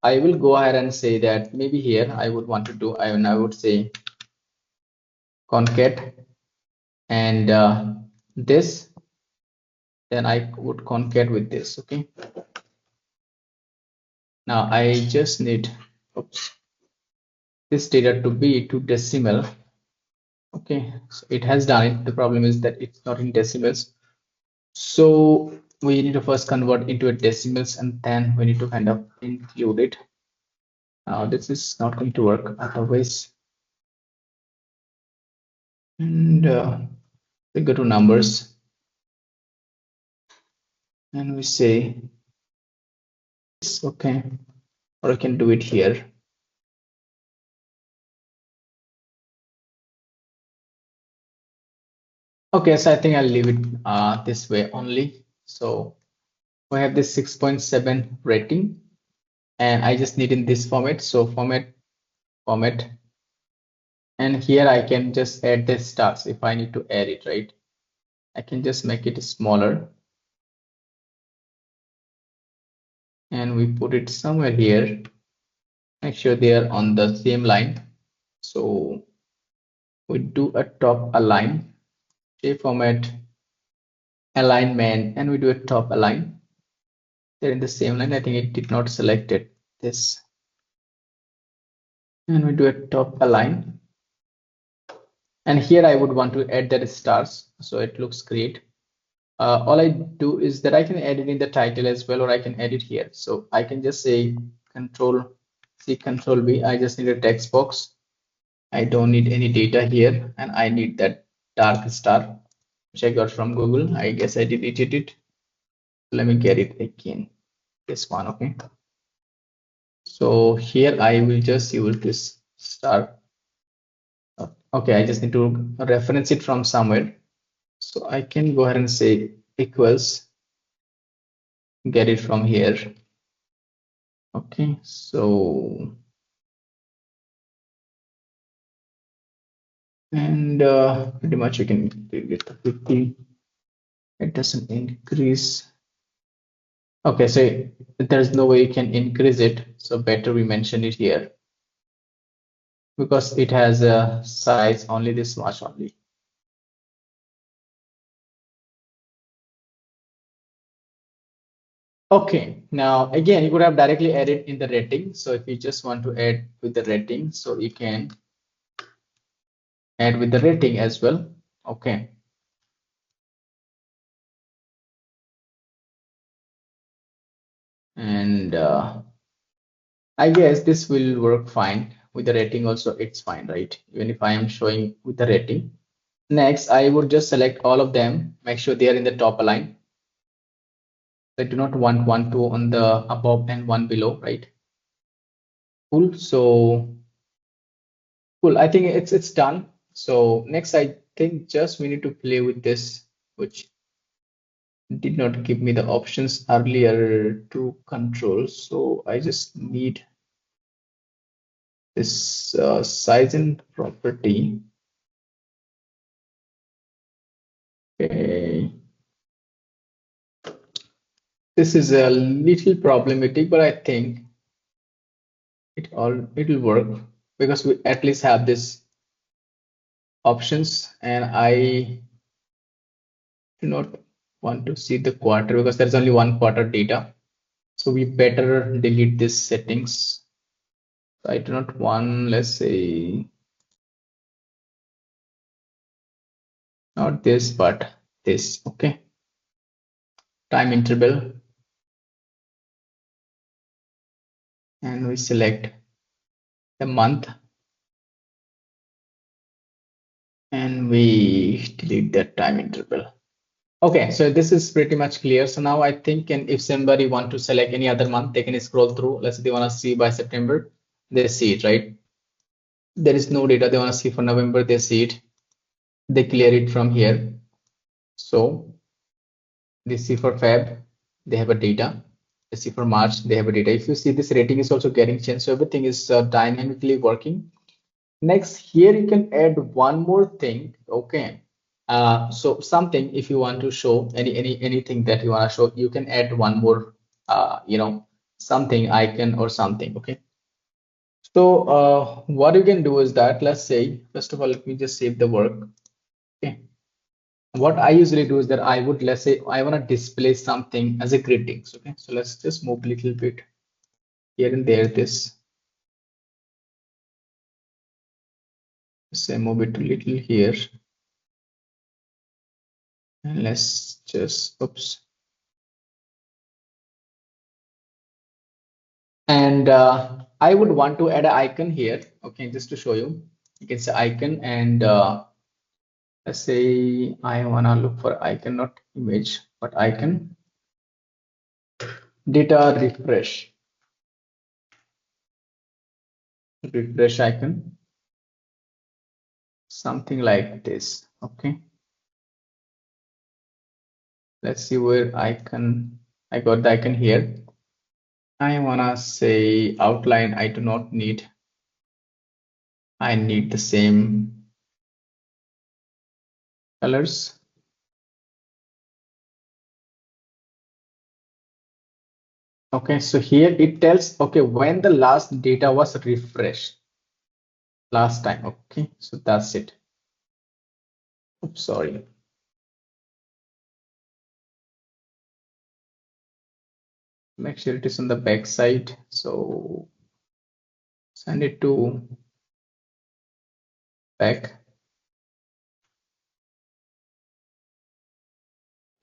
I will go ahead and say that maybe here I would want to do, I would say concat and this, then I would concat with this. Okay, now I just need, oops, this data to be to decimal. Okay, so it has done it. The problem is that it's not in decimals. So we need to first convert into a decimals, and then we need to kind of include it. Now this is not going to work otherwise. And we go to numbers and we say it's okay, or I can do it here. Okay, so I think I'll leave it this way only. So we have this 6.7 rating, and I just need in this format. So format, and here I can just add the stars if I need to add it, right? I can just make it smaller, and we put it somewhere here. Make sure they are on the same line. So we do a top align, shape format, alignment, and we do a top align. They're in the same line. I think it did not select it. This, and we do a top align. And here I would want to add that stars, so it looks great. All I do is that I can add it in the title as well, or I can add it here. So I can just say Control C, Control V. I just need a text box. I don't need any data here, and I need that dark star, which I got from Google. I guess I deleted it. Let me get it again. This one, okay. So here I will just use this star. Okay, I just need to reference it from somewhere. So I can go ahead and say equals, get it from here. Okay, so and pretty much you can get the 50. It doesn't increase. Okay, so there's no way you can increase it, so better we mention it here because it has a size only this much only. Okay, now again, you could have directly added in the rating. So if you just want to add with the rating, so you can add with the rating as well. Okay. And I guess this will work fine with the rating also. It's fine, right? Even if I am showing with the rating. Next, I would just select all of them, make sure they are in the top align. I do not want one, two on the above and one below, right? Cool. So cool. I think it's done. So next, I think just we need to play with this, which did not give me the options earlier to control. So I just need this size and property. Okay. This is a little problematic, but I think it'll work because we at least have this options, and I do not want to see the quarter because there's only one quarter data. So we better delete these settings. I do not want, let's say, not this, but this. Okay. Time interval. And we select the month and we delete that time interval. Okay, so this is pretty much clear. So now I think, and if somebody want to select any other month, they can scroll through. Let's say they want to see by September, they see it, right? There is no data they want to see for November, they see it. They clear it from here. So they see for Feb, they have a data. They see for March, they have a data. If you see, this rating is also getting changed. So everything is dynamically working. Next, here you can add one more thing. Okay. So something, if you want to show anything that you want to show, you can add one more something icon or something. Okay. So what you can do is that, let's say, first of all, let me just save the work. Okay. What I usually do is that I would, let's say, I want to display something as a greetings. Okay. So let's just move a little bit here and there. This, say, move it a little here. And let's just, oops. And I would want to add an icon here. Okay, just to show you, you can say icon, and let's say I want to look for icon, not image, but icon. Data refresh icon, something like this. Okay, let's see where icon, I got the icon here. I want to say outline, I do not need, I need the same colors. Okay, so here it tells, okay, when the last data was refreshed last time. Okay, so that's it. Oops, sorry. Make sure it is on the back side. So send it to back.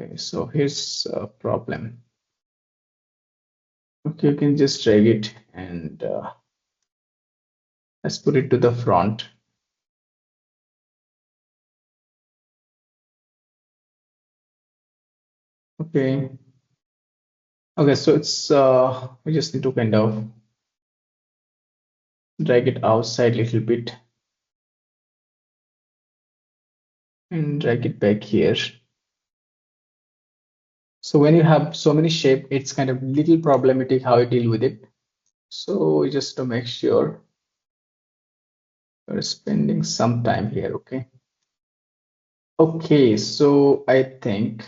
Okay, so here's a problem. Okay, you can just drag it and let's put it to the front. Okay. Okay, so it's we just need to kind of drag it outside a little bit and drag it back here. So when you have so many shape, it's kind of little problematic how you deal with it. So just to make sure we're spending some time here. Okay. Okay, so I think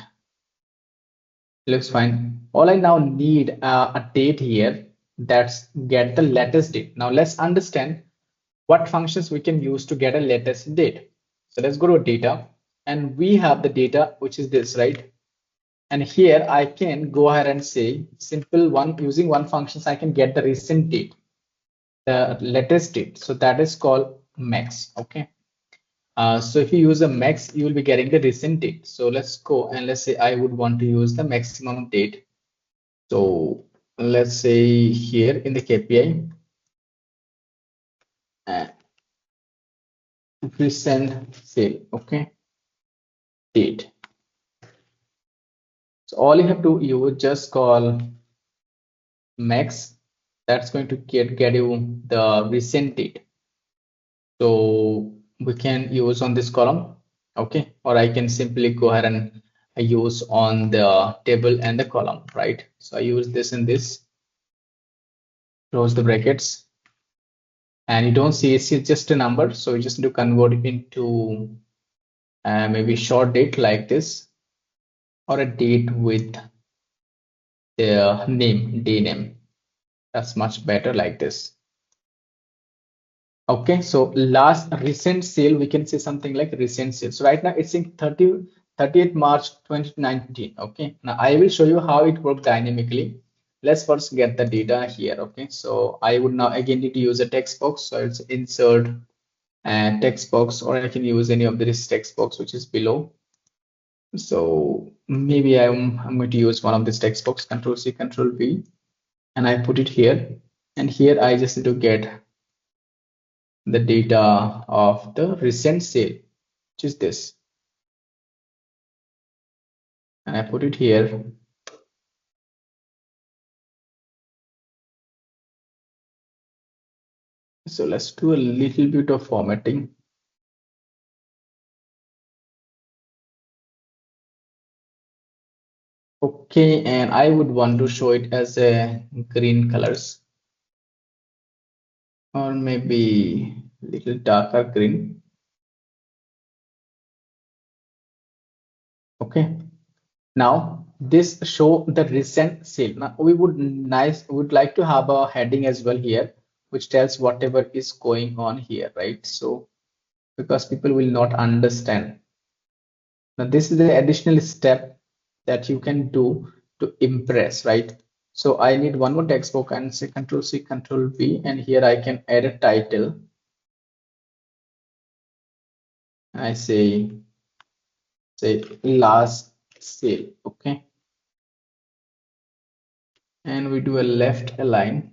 it looks fine. All I now need a date here, that's get the latest date. Now let's understand what functions we can use to get a latest date. So let's go to data, and we have the data, which is this, right? And here I can go ahead and say simple one using one functions, I can get the recent date, the latest date. So that is called max. Okay. So if you use a max, you will be getting the recent date. So let's go and let's say I would want to use the maximum date. So let's say here in the KPI, uh, recent sale. Okay. Date. So all you have to, you would just call max. That's going to get you the recent date. So we can use on this column. Okay. Or I can simply go ahead and use on the table and the column, right? So I use this and this, close the brackets, and you don't see it's just a number. So you just need to convert it into maybe short date like this, or a date with the name, day name. That's much better like this. Okay, so last recent sale, we can say something like recent sale. So right now it's in 30th March 2019. Okay, now I will show you how it works dynamically. Let's first get the data here. Okay, so I would now again need to use a text box. So it's insert and text box, or I can use any of this text box which is below. So maybe I'm going to use one of this text box, Control C, Control V, and I put it here. And here I just need to get the data of the recent sale, which is this, and I put it here. So let's do a little bit of formatting. Okay, and I would want to show it as a green colors, or maybe a little darker green. Okay, now this show the recent sale. Now we would like to have a heading as well here, which tells whatever is going on here, right? So because people will not understand. Now this is the additional step that you can do to impress, right? So I need one more text box and say Control C, Control V, and here I can add a title. I say last sale, okay? And we do a left align.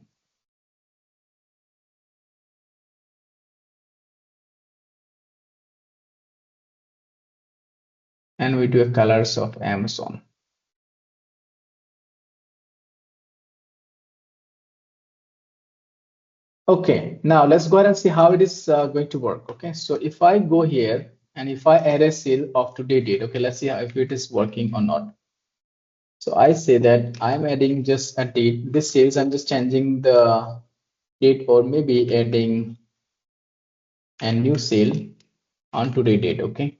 And we do a colors of Amazon. Okay, now let's go ahead and see how it is going to work. Okay, so if I go here and if I add a sale of today date, okay, let's see how if it is working or not. So I say that I'm adding just a date. This sales, I'm just changing the date, or maybe adding a new sale on today date. Okay,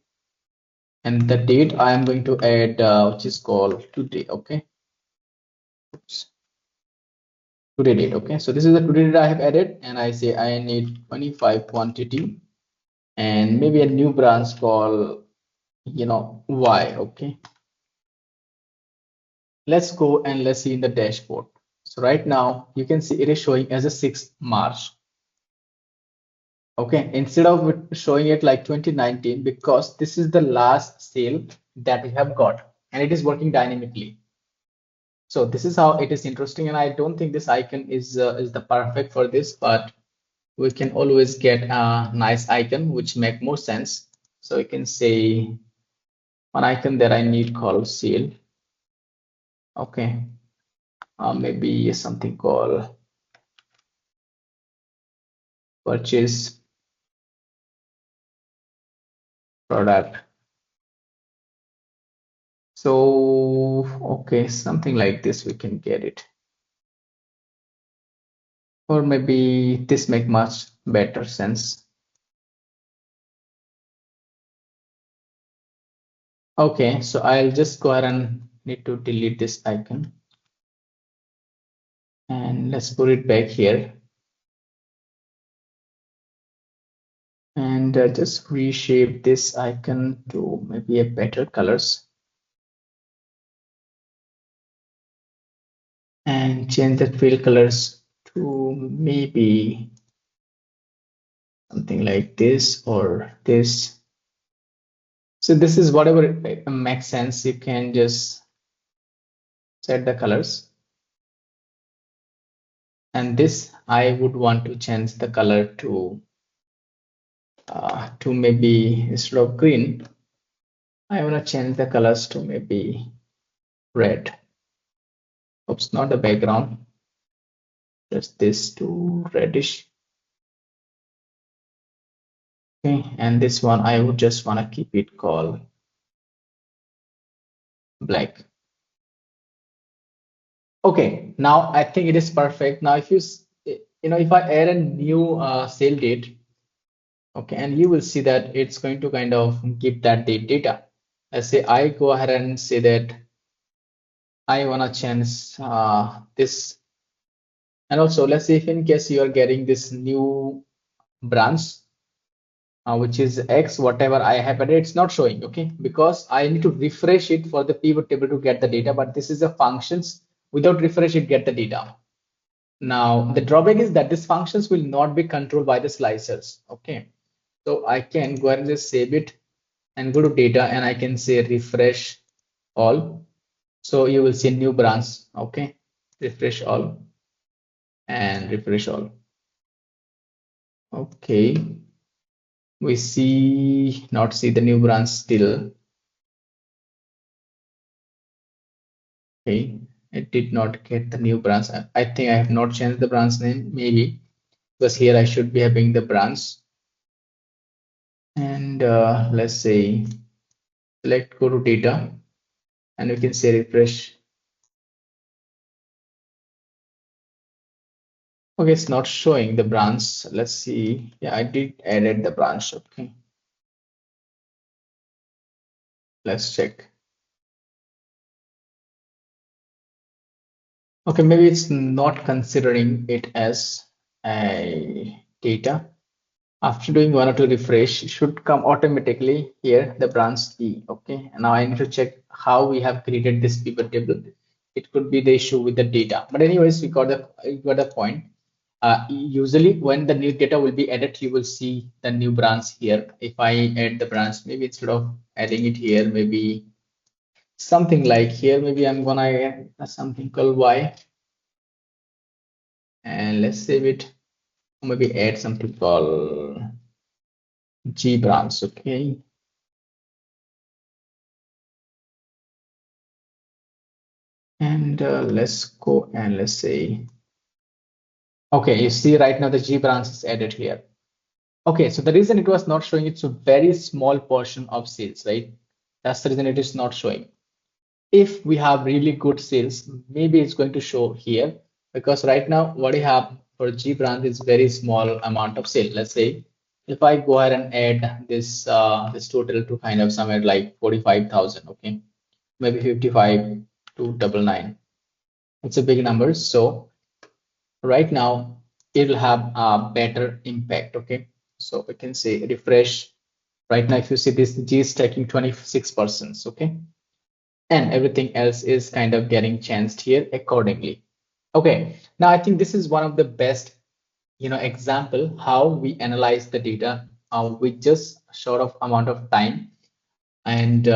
and the date I am going to add, which is called today. Okay, oops. Today date. Okay, so this is the today date I have added, and I say I need 25 quantity and maybe a new branch called, Y. Okay, let's go and let's see in the dashboard. So right now you can see it is showing as a 6th March. Okay, instead of showing it like 2019, because this is the last sale that we have got and it is working dynamically. So this is how it is interesting, and I don't think this icon is the perfect for this, but we can always get a nice icon which make more sense. So you can say one icon that I need called sale. Okay, maybe something called purchase product. So okay, something like this we can get it, or maybe this make much better sense. Okay, so I'll just go ahead and need to delete this icon, and let's put it back here, and just reshape this icon to maybe a better colors. and change the field colors to maybe something like this or this. So this is whatever makes sense. You can just set the colors. And this I would want to change the color to maybe instead of green, I want to change the colors to maybe red. Oops, not the background, just this to reddish. Okay, and this one I would just want to keep it called black. Okay, now I think it is perfect. Now if if I add a new sale date, okay, and you will see that it's going to kind of give that data. Let's say I go ahead and say that I want to change this. And also let's say if in case you are getting this new branch, which is X, whatever I have added, it's not showing, okay, because I need to refresh it for the pivot table to get the data, but this is a functions without refresh it get the data. Now the drawback is that these functions will not be controlled by the slicers, okay. So I can go ahead and just save it and go to data and I can say refresh all. So you will see a new branch, okay, refresh all and refresh all. Okay, we see not see the new branch still. Okay, it did not get the new branch. I think I have not changed the branch name, maybe because here I should be having the branch. And let's say select go to data and we can say refresh. Okay, it's not showing the branch. Let's see. Yeah, I did added the branch. Okay, let's check. Okay, maybe it's not considering it as a data. After doing one or two refresh, it should come automatically here, the branch key. Okay, and now I need to check how we have created this pivot table. It could be the issue with the data, but anyways, we got the point. Usually when the new data will be added, you will see the new branch here. If I add the branch, maybe instead of adding it here, maybe something like here, maybe I'm gonna add something called Y, and let's save it. Maybe add something called G branch. Okay, and let's go and let's say, okay, you see right now the G branch is added here. Okay, so the reason it was not showing, it's a very small portion of sales, right? That's the reason it is not showing. If we have really good sales, maybe it's going to show here, because right now what you have for G brand is very small amount of sale. Let's say if I go ahead and add this this total to kind of somewhere like 45,000, okay, maybe 55 to 99. It's a big number, so right now it will have a better impact. Okay, so we can say refresh. Right now if you see this G is taking 26%, okay, and everything else is kind of getting changed here accordingly. Okay, now I think this is one of the best example how we analyze the data with just short of amount of time, and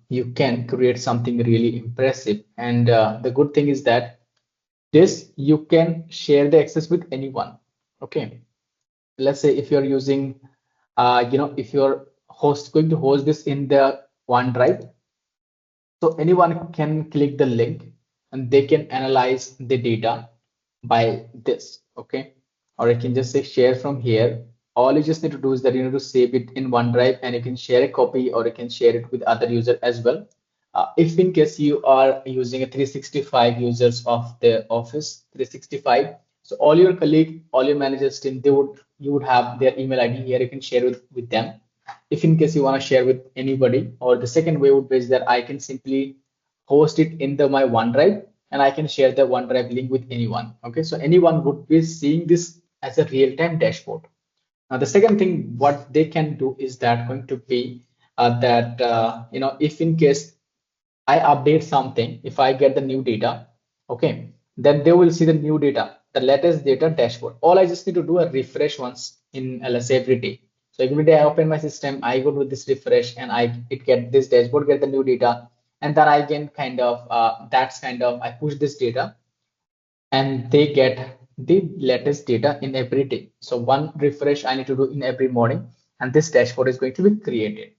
you can create something really impressive. And the good thing is that this you can share the access with anyone. Okay, let's say if you're using if you're going to host this in the OneDrive, so anyone can click the link and they can analyze the data by this. Okay, or I can just say share from here. All you just need to do is that you need to save it in OneDrive and you can share a copy or you can share it with other user as well. If in case you are using a 365 users of the Office 365, so all your colleague, all your managers team, you would have their email ID here. You can share with them. If in case you want to share with anybody, or the second way would be that I can simply host it in my OneDrive and I can share the OneDrive link with anyone. Okay, so anyone would be seeing this as a real-time dashboard. Now, the second thing what they can do is that going to be that if in case I update something, if I get the new data, okay, then they will see the new data, the latest data dashboard. All I just need to do a refresh once in, let's say, every day. So every day I open my system, I go to this refresh, and it get this dashboard, get the new data, and then I can kind of that's kind of I push this data, and they get the latest data in every day. So one refresh I need to do in every morning, and this dashboard is going to be created.